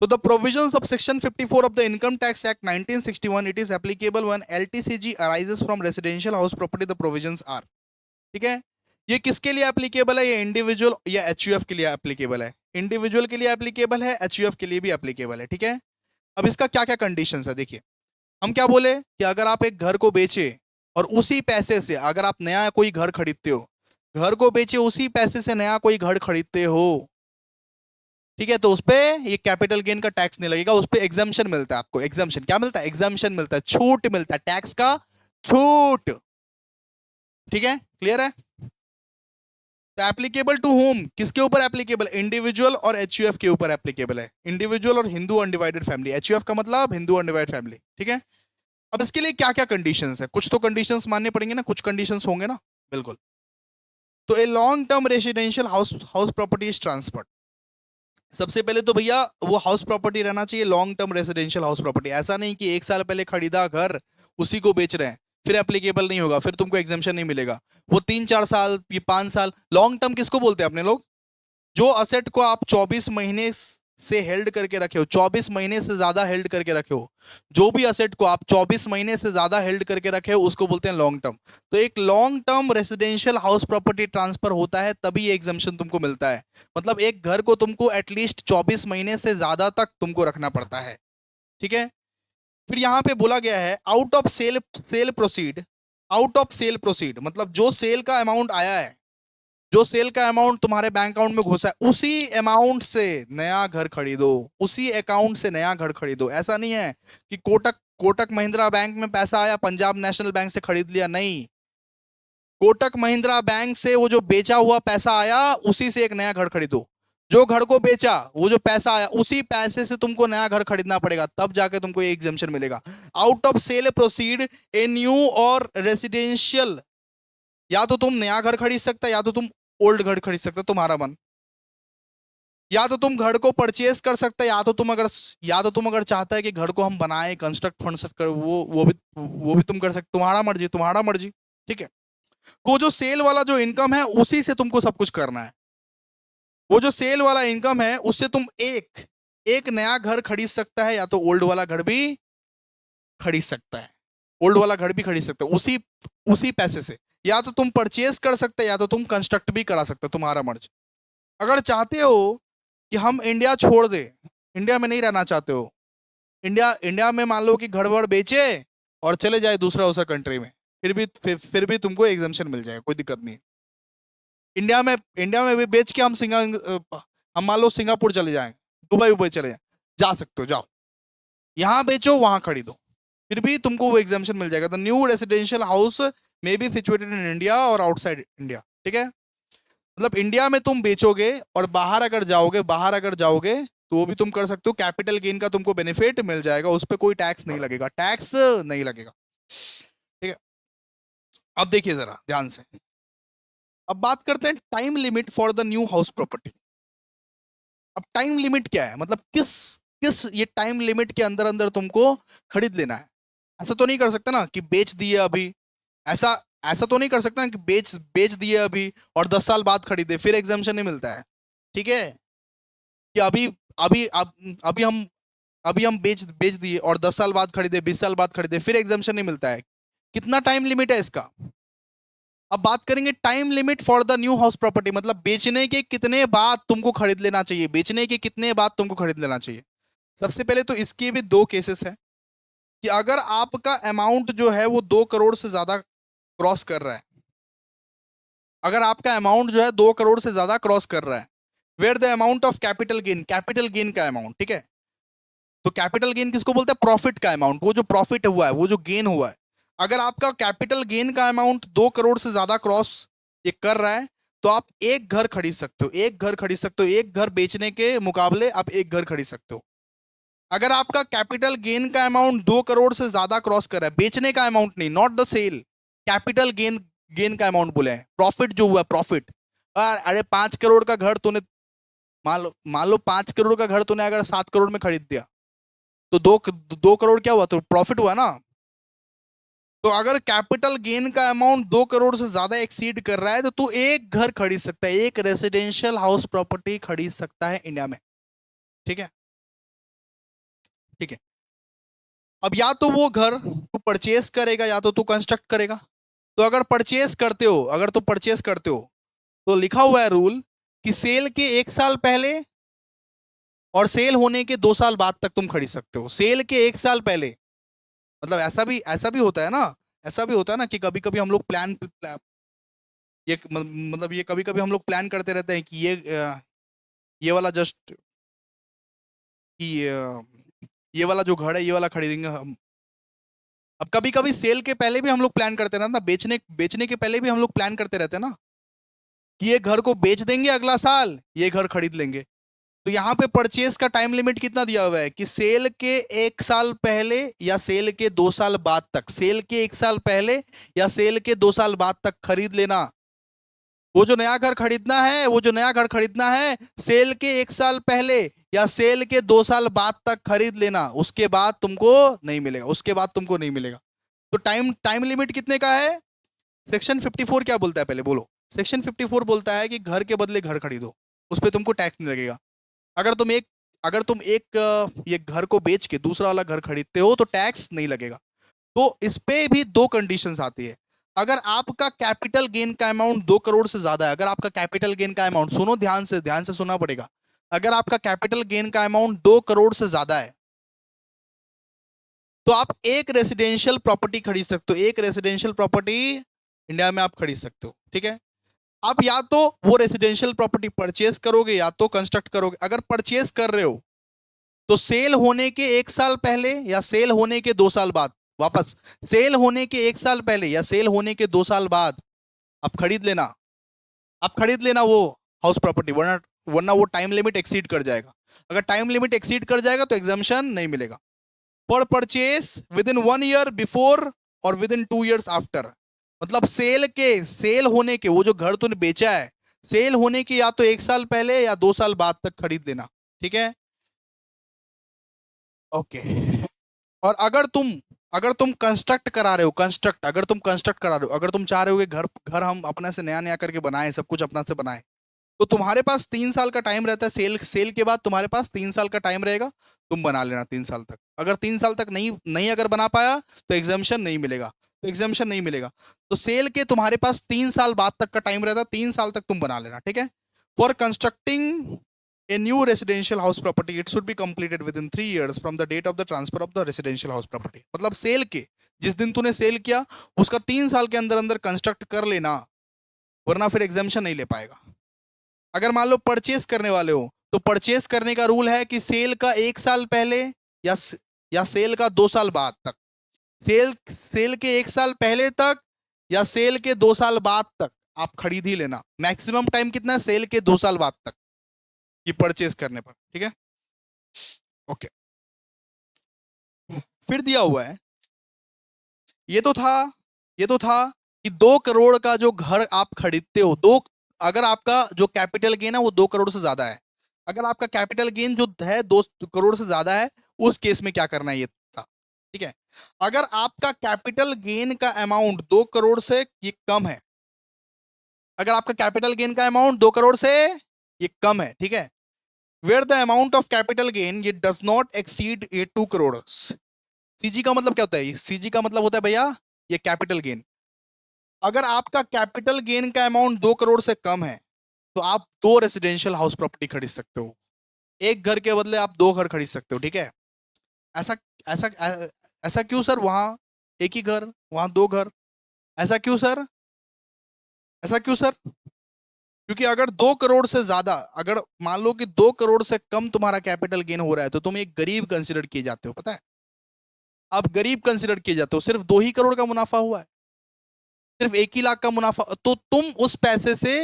तो the provisions of section 54 of the income tax act 1961, it is applicable when LTCG arises from residential house property, the provisions are। ठीक है, ये किसके लिए एप्लीकेबल है? ये इंडिविजुअल या एचयूएफ के लिए एप्लीकेबल है, इंडिविजुअल के लिए एप्लीकेबल है, एचयूएफ के लिए भी एप्लीकेबल है। ठीक है, अब इसका क्या क्या कंडीशंस है देखिए। हम क्या बोले कि अगर आप एक घर को बेचे और उसी पैसे से अगर आप नया कोई घर खरीदते हो, घर को बेचे उसी पैसे से नया कोई घर खरीदते हो, ठीक है, तो उस पे ये कैपिटल गेन का टैक्स नहीं लगेगा, उस पे एग्जाम्पशन मिलता है आपको। एग्जाम्पशन क्या मिलता है? एग्जाम्पशन मिलता है, छूट मिलता है, टैक्स का छूट। ठीक है, क्लियर है? तो एप्लीकेबल टू होम, किसके ऊपर एप्लीकेबल? इंडिविजुअल और एचयूएफ के ऊपर एप्लीकेबल है, इंडिविजुअल और हिंदू अनडिवाइडेड फैमिली। एचयूएफ का मतलब हिंदू अनडिवाइडेड फैमिली। ठीक है, अब इसके लिए क्या क्या कंडीशंस है, कुछ तो कंडीशंस मानने पड़ेंगे ना, कुछ कंडीशंस होंगे ना, बिल्कुल। तो a long term residential house house property is transferred. सबसे पहले तो भैया वो हाउस प्रॉपर्टी रहना चाहिए long term residential house property. ऐसा नहीं कि 1 साल पहले खरीदा घर उसी को बेच रहे हैं, फिर एप्लीकेबल नहीं होगा, फिर तुमको एग्जाम्शन नहीं मिलेगा। वो 3-4 साल, ये 5 साल लॉन्ग टर्म किसको बोलते हैं अपने लोग? जो असेट को आप 24 महीने से हेल्ड करके रखे हो, 24 महीने से ज्यादा हेल्ड करके रखे हो, जो भी असेट को आप 24 महीने से ज्यादा हेल्ड करके रखे हो उसको बोलते हैं लॉन्ग टर्म। तो एक long term residential house property transfer होता है तभी ये एग्जाम्शन तुमको मिलता है। मतलब एक घर को तुमको एटलीस्ट 24 महीने से ज्यादा तक तुमको रखना पड़ता है, ठीक है। फिर यहां पे बोला गया है out of sale sale proceed. Out of sale proceed मतलब जो सेल का अमाउंट आया है, जो सेल का अमाउंट तुम्हारे बैंक अकाउंट में घुसा है, उसी अमाउंट से नया घर खरीदो, उसी अकाउंट से नया घर खरीदो। ऐसा नहीं है कि कोटक कोटक महिंद्रा बैंक में पैसा आया, पंजाब नेशनल बैंक से खरीद लिया, नहीं। कोटक महिंद्रा बैंक से वो जो बेचा हुआ पैसा आया उसी से एक नया घर खरीदो। जो घर को बेचा वो जो पैसा आया उसी पैसे से तुमको नया घर खरीदना पड़ेगा, तब जाके तुमको ये एग्जेम्पशन मिलेगा। Out of sale proceed a new और रेसिडेंशियल, या तो तुम नया घर खरीद सकते या तो तुम ओल्ड घर खरीद सकते, तुम्हारा मन। या तो तुम घर को परचेज कर सकते, या तो तुम अगर चाहता है कि घर को हम बनाए, कंस्ट्रक्ट फंड कर, वो भी तुम कर सकते, तुम्हारा मर्जी, तुम्हारा मर्जी, ठीक है। वो जो सेल वाला जो इनकम है उसी से तुमको सब कुछ करना है। वो जो सेल वाला इनकम है उससे तुम एक एक नया घर खरीद सकता है, या तो ओल्ड वाला घर भी खरीद सकता है, ओल्ड वाला घर भी खरीद सकता है उसी उसी पैसे से। या तो तुम परचेज कर सकते या तो तुम कंस्ट्रक्ट भी करा सकते, तुम्हारा मर्जी। अगर चाहते हो कि हम इंडिया छोड़ दे, इंडिया में नहीं रहना चाहते हो, इंडिया इंडिया में मान लो कि घर वर बेचे और चले जाए दूसरा कंट्री में, फिर भी तुमको एग्जाम्शन मिल जाएगा, कोई दिक्कत नहीं। इंडिया में भी बेच के हम मान लो सिंगापुर चले जाएं, दुबई चले जाएं, जा सकते हो, जाओ। यहाँ बेचो वहां खरीदो, फिर भी तुमको वो एग्जाम्शन मिल जाएगा। The new residential house may be situated in India और आउटसाइड इंडिया, ठीक है। मतलब इंडिया में तुम बेचोगे और बाहर अगर जाओगे तो वो भी तुम कर सकते हो। कैपिटल गेन का तुमको बेनिफिट मिल जाएगा, उस पर कोई टैक्स नहीं लगेगा, टैक्स नहीं लगेगा, ठीक है। अब देखिए जरा ध्यान से, अब बात करते हैं time limit for the new house property. अब टाइम लिमिट क्या है, मतलब किस किस ये टाइम लिमिट के अंदर अंदर तुमको खरीद लेना है। ऐसा तो नहीं कर सकता ना कि बेच दिए अभी, ऐसा ऐसा तो नहीं कर सकता ना कि बेच बेच दिए अभी और 10 साल बाद खरीदे फिर एग्जाम्शन नहीं मिलता है, ठीक है। कि अभी अभी हम अभी हम बेच बेच दिए और 10 साल बाद खरीदे, 20 साल बाद खरीदे, फिर एग्जाम्शन नहीं मिलता है। कितना टाइम लिमिट है इसका? अब बात करेंगे time limit for the new house property, मतलब बेचने के कितने बाद तुमको खरीद लेना चाहिए, बेचने के कितने बाद तुमको खरीद लेना चाहिए। सबसे पहले तो इसके भी दो केसेस हैं कि अगर आपका अमाउंट जो है वो 2 करोड़ से ज्यादा क्रॉस कर रहा है, अगर आपका अमाउंट जो है 2 करोड़ से ज्यादा क्रॉस कर रहा है, where the amount of capital gain का अमाउंट, ठीक है। तो कैपिटल गेन किसको बोलते हैं? प्रॉफिट का अमाउंट, वो जो प्रॉफिट हुआ है, वो जो गेन हुआ है। अगर आपका कैपिटल गेन का अमाउंट 2 करोड़ से ज्यादा क्रॉस ये कर रहा है तो आप एक घर खरीद सकते हो, एक घर खरीद सकते हो, एक घर बेचने के मुकाबले आप एक घर खरीद सकते हो। अगर आपका कैपिटल गेन का अमाउंट 2 करोड़ से ज्यादा क्रॉस कर रहा है, बेचने का अमाउंट नहीं, not the sale, capital gain gain का अमाउंट बोले हैं, प्रॉफिट जो हुआ प्रॉफिट। अरे 5 करोड़ का घर तूने, मान लो 5 करोड़ का घर तूने अगर 7 करोड़ में खरीद दिया तो 2 करोड़ क्या हुआ? तो प्रॉफिट हुआ ना। तो अगर कैपिटल गेन का अमाउंट 2 करोड़ से ज्यादा एक्सीड कर रहा है तो तू एक घर खरीद सकता है, एक रेसिडेंशियल हाउस प्रॉपर्टी खरीद सकता है इंडिया में, ठीक है, ठीक है। अब या तो वो घर तू परचेज करेगा या तो तू कंस्ट्रक्ट करेगा। तो अगर तू परचेज करते हो तो लिखा हुआ है रूल कि सेल के 1 साल पहले और सेल होने के 2 साल बाद तक तुम खरीद सकते हो। सेल के 1 साल पहले मतलब ऐसा भी होता है ना, ऐसा भी होता है ना कि कभी कभी हम लोग मतलब ये कभी कभी हम लोग प्लान करते रहते हैं कि ये वाला जस्ट कि ये वाला जो घर है ये वाला खरीदेंगे हम। अब कभी कभी सेल के पहले भी हम लोग प्लान करते रहते ना, बेचने बेचने के पहले भी हम लोग प्लान करते रहते हैं ना कि ये घर को बेच देंगे, अगला साल ये घर खरीद लेंगे। तो यहाँ पे परचेज का टाइम लिमिट कितना दिया हुआ है कि सेल के 1 साल पहले या सेल के 2 साल बाद तक, सेल के 1 साल पहले या सेल के 2 साल बाद तक खरीद लेना। वो जो नया घर खरीदना है, वो जो नया घर खरीदना है, सेल के 1 साल पहले या सेल के 2 साल बाद तक खरीद लेना, उसके बाद तुमको नहीं मिलेगा, उसके बाद तुमको नहीं मिलेगा। तो टाइम टाइम लिमिट कितने का है? सेक्शन 54 क्या बोलता है पहले बोलो? सेक्शन 54 बोलता है कि घर के बदले घर खरीदो, उस पर तुमको टैक्स नहीं लगेगा। अगर तुम एक ये घर को बेच के दूसरा वाला घर खरीदते हो तो टैक्स नहीं लगेगा। तो इस पे भी दो कंडीशंस आती है। अगर आपका कैपिटल गेन का अमाउंट 2 करोड़ से ज्यादा है, अगर आपका कैपिटल गेन का अमाउंट, सुनो ध्यान से सुनना पड़ेगा, अगर आपका कैपिटल गेन का अमाउंट 2 करोड़ से ज्यादा है तो आप एक रेसिडेंशियल प्रॉपर्टी खरीद सकते हो। एक रेसिडेंशियल प्रॉपर्टी इंडिया में आप खरीद सकते हो, ठीक है। आप या तो वो रेसिडेंशियल प्रॉपर्टी परचेज करोगे या तो कंस्ट्रक्ट करोगे। अगर परचेज कर रहे हो तो सेल होने के 1 साल पहले या सेल होने के 2 साल बाद, वापस सेल होने के 1 साल पहले या सेल होने के 2 साल बाद आप खरीद लेना, आप खरीद लेना वो हाउस प्रॉपर्टी, वरना वरना वो टाइम लिमिट एक्सीड कर जाएगा। अगर टाइम लिमिट एक्सीड कर जाएगा तो एग्जाम्पशन नहीं मिलेगा। For purchase with in 1 year before और विद इन 2 ईयर्स आफ्टर, मतलब सेल होने के, वो जो घर तूने बेचा है, सेल होने के या तो 1 साल पहले या 2 साल बाद तक खरीद लेना, ठीक है। ओके। और अगर तुम कंस्ट्रक्ट करा रहे हो, अगर तुम कंस्ट्रक्ट करा रहे हो, अगर तुम चाह रहे हो कि घर घर हम अपने से नया नया करके बनाए, सब कुछ अपना से बनाए, तो तुम्हारे पास 3 साल का टाइम रहता है। सेल सेल के बाद तुम्हारे पास 3 साल का टाइम रहेगा, तुम बना लेना 3 साल तक। अगर 3 साल तक नहीं नहीं अगर बना पाया तो एग्जाम्पशन नहीं मिलेगा, तो एग्जाम्पशन नहीं मिलेगा। तो सेल के तुम्हारे पास 3 साल बाद तक का टाइम रहता है, 3 साल तक तुम बना लेना, ठीक है। For constructing a new residential house property it should be completed within 3 years from the date of the transfer of the residential house property, मतलब सेल के जिस दिन तूने सेल किया उसका 3 साल के अंदर अंदर कंस्ट्रक्ट कर लेना, वरना फिर एग्जाम्पशन नहीं ले पाएगा। अगर मान लो परचेस करने वाले हो तो परचेस करने का रूल है कि सेल का 1 साल पहले या या सेल का 2 साल बाद तक, सेल सेल के 1 साल पहले तक या सेल के 2 साल बाद तक आप खरीद ही लेना। मैक्सिमम टाइम कितना है? सेल के 2 साल बाद तक ये परचेस करने पर, ठीक है। ओके, फिर दिया हुआ है, ये तो था ये तो था कि 2 करोड़ का जो घर आप खरीदते हो, अगर आपका जो कैपिटल गेन है वो 2 करोड़ से ज्यादा है, अगर आपका कैपिटल गेन जो है 2 करोड़ से ज्यादा है, उस केस में क्या करना है ये था, ठीक है। अगर आपका कैपिटल गेन का अमाउंट 2 करोड़ से ये कम है, अगर आपका कैपिटल गेन का अमाउंट 2 करोड़ से ये कम है, ठीक है, where the amount of capital gain ये डज नॉट एक्सीड ये 2 करोड़। सीजी का मतलब क्या होता है? सीजी का मतलब होता है भैया ये कैपिटल गेन। अगर आपका कैपिटल गेन का अमाउंट 2 करोड़ से कम है तो आप 2 रेसिडेंशियल हाउस प्रॉपर्टी खरीद सकते हो। एक घर के बदले आप 2 घर खरीद सकते हो, ठीक है। ऐसा ऐसा ऐसा क्यों सर? वहां एक ही घर, वहां 2 घर, ऐसा क्यों सर? ऐसा क्यों सर? क्योंकि अगर 2 करोड़ से ज्यादा, अगर मान लो कि 2 करोड़ से कम तुम्हारा कैपिटल गेन हो रहा है तो तुम एक गरीब कंसिडर किए जाते हो, पता है? आप गरीब कंसिडर किए जाते हो, सिर्फ 2 ही करोड़ का मुनाफा हुआ है, सिर्फ 1 ही लाख का मुनाफा, तो तुम उस पैसे से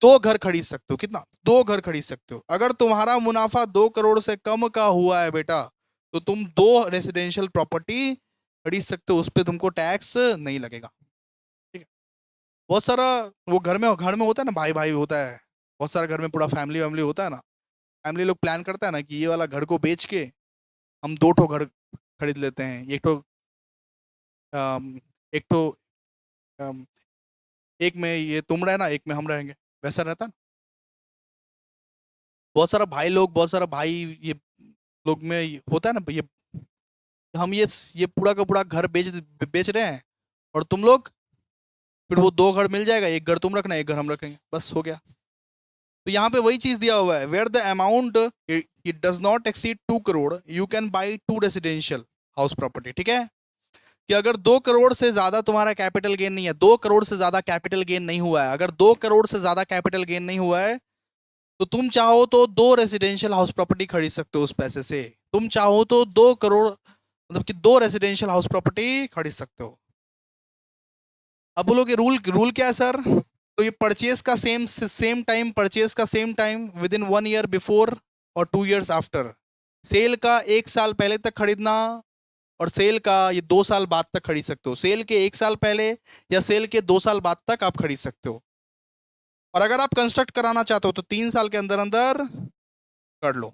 2 घर खरीद सकते हो। कितना? 2 घर खरीद सकते हो। अगर तुम्हारा मुनाफा 2 करोड़ से कम का हुआ है बेटा तो तुम 2 रेसिडेंशियल प्रॉपर्टी खरीद सकते हो, उस पर तुमको टैक्स नहीं लगेगा, ठीक है। बहुत सारा वो घर में होता है ना, भाई भाई होता है, बहुत सारा घर में पूरा फैमिली वैमिली होता है ना, फैमिली लोग प्लान करता है ना कि ये वाला घर को बेच के हम 2 ठो घर खरीद लेते हैं, एक ठो एक ठो एक में ये तुम रहना, एक में हम रहेंगे, वैसा रहता है। बहुत सारा भाई ये लोग में होता है ना, ये हम ये पूरा का पूरा घर बेच बेच रहे हैं और तुम लोग, फिर वो 2 घर मिल जाएगा, एक घर तुम रखना, एक घर हम रखेंगे, बस हो गया। तो यहाँ पे वही चीज दिया हुआ है, where the amount it does not exceed 2 crore you can buy 2 residential house property, ठीक है। कि अगर 2 करोड़ से ज्यादा तुम्हारा कैपिटल गेन नहीं है, 2 करोड़ से ज्यादा कैपिटल गेन नहीं हुआ है, अगर 2 करोड़ से ज्यादा कैपिटल गेन नहीं हुआ है तो तुम चाहो तो 2 रेसिडेंशियल हाउस प्रॉपर्टी खरीद सकते हो उस पैसे से। तुम चाहो तो 2 करोड़ मतलब कि 2 रेसिडेंशियल हाउस प्रॉपर्टी खरीद सकते हो। अब बोलोगे रूल रूल क्या है सर? तो ये परचेज का सेम टाइम, परचेज का same time with in 1 year before और 2 ईयर्स आफ्टर। सेल का 1 साल पहले तक खरीदना और सेल का ये 2 साल बाद तक खरीद सकते हो। सेल के 1 साल पहले या सेल के 2 साल बाद तक आप खरीद सकते हो। और अगर आप कंस्ट्रक्ट कराना चाहते हो तो 3 साल के अंदर अंदर कर लो।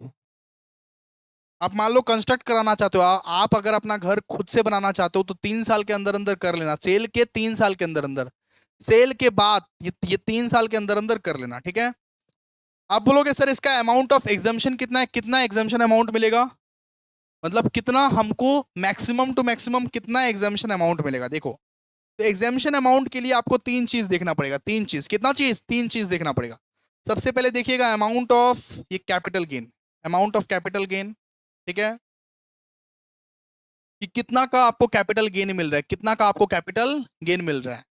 आप मान लो कंस्ट्रक्ट कराना चाहते हो, आप अगर अपना घर खुद से बनाना चाहते हो तो 3 साल के अंदर अंदर कर लेना, सेल के 3 साल के अंदर अंदर। सेल के बाद ये 3 साल के अंदर अंदर कर लेना, ठीक है। आप बोलोगे सर इसका अमाउंट ऑफ एग्जाम्शन कितना है, कितना एग्जाम्शन अमाउंट मिलेगा, मतलब कितना हमको मैक्सिमम टू मैक्सिमम कितना एग्जाम्शन अमाउंट मिलेगा। देखो, तो एग्जाम्शन अमाउंट के लिए आपको 3 चीज देखना पड़ेगा। 3 चीज, कितना चीज, 3 चीज देखना पड़ेगा। सबसे पहले देखिएगा अमाउंट ऑफ ये capital gain, amount of capital gain, ठीक है, कि कितना का आपको कैपिटल गेन मिल रहा है, कितना का आपको कैपिटल गेन मिल रहा है।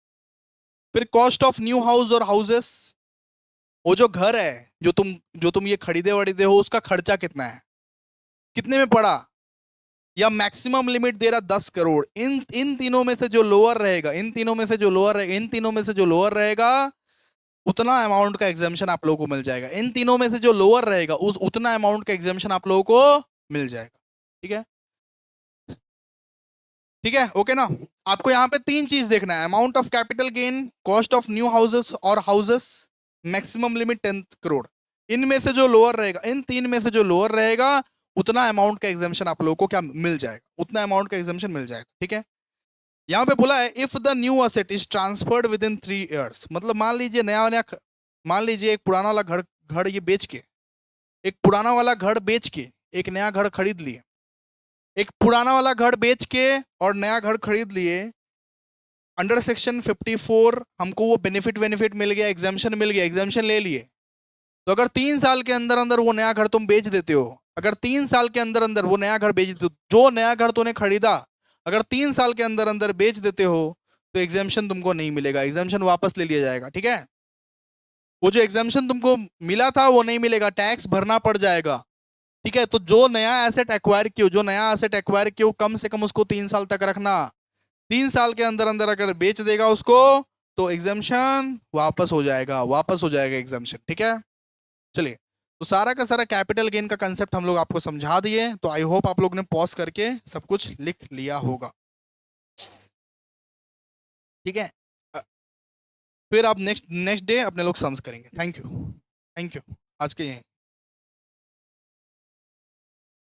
फिर कॉस्ट ऑफ न्यू हाउस और हाउसेस, वो जो घर है जो तुम ये खरीदे वरीदे हो उसका खर्चा कितना है, कितने में पड़ा, या मैक्सिमम लिमिट दे रहा 10 करोड़। इन इन तीनों में से जो लोअर रहेगा, इन तीनों में से जो लोअर रहेगा, इन तीनों में से जो लोअर रहेगा उतना अमाउंट का एग्जाम्शन आप लोगों को मिल जाएगा। इन तीनों में से जो लोअर रहेगा उस उतना अमाउंट का एग्जाम्शन आप लोगों को मिल जाएगा। ठीक है, ठीक है, ओके ना। आपको यहाँ पे 3 चीज देखना है, amount of capital gain, cost of new houses और हाउसेस, मैक्सिमम लिमिट 10 करोड़। इनमें से जो लोअर रहेगा, इन 3 में से जो लोअर रहेगा उतना अमाउंट का एग्जाम्शन आप लोगों को क्या मिल जाएगा, उतना अमाउंट का एग्जाम्शन मिल जाएगा। ठीक है, यहाँ पे बोला है if the new asset is transferred with in 3 years, मतलब मान लीजिए नया नया, मान लीजिए एक पुराना वाला घर घर ये बेच के, एक पुराना वाला घर बेच के एक नया घर खरीद लिए, एक पुराना वाला घर बेच के और नया घर खरीद लिए, अंडर सेक्शन 54 हमको वो बेनिफिट मिल गया, एग्जाम्शन मिल गया, एग्जाम्शन ले लिए। तो अगर 3 साल के अंदर अंदर वो नया घर तुम बेच देते हो, अगर 3 साल के अंदर अंदर वो नया घर बेच देते हो, जो नया घर तूने खरीदा अगर 3 साल के अंदर अंदर बेच देते हो तो एग्जाम्शन तुमको नहीं मिलेगा, एग्जाम्शन वापस ले लिया जाएगा। ठीक है, वो जो एग्जाम्शन तुमको मिला था वो नहीं मिलेगा, टैक्स भरना पड़ जाएगा। ठीक है, तो जो नया एसेट एक्वायर किया, जो नया एसेट एक्वायर किया कम से कम उसको 3 साल तक रखना। 3 साल के अंदर अंदर अगर बेच देगा उसको तो एग्जाम्शन वापस हो जाएगा, वापस हो जाएगा एग्जाम्शन। ठीक है, चलिए, तो सारा का सारा कैपिटल गेन का कंसेप्ट हम लोग आपको समझा दिए, तो आई होप आप लोग ने पॉज करके सब कुछ लिख लिया होगा। ठीक है, फिर आप नेक्स्ट नेक्स्ट डे अपने लोग सम्स करेंगे। थैंक यू, थैंक यू, आज के यहीं।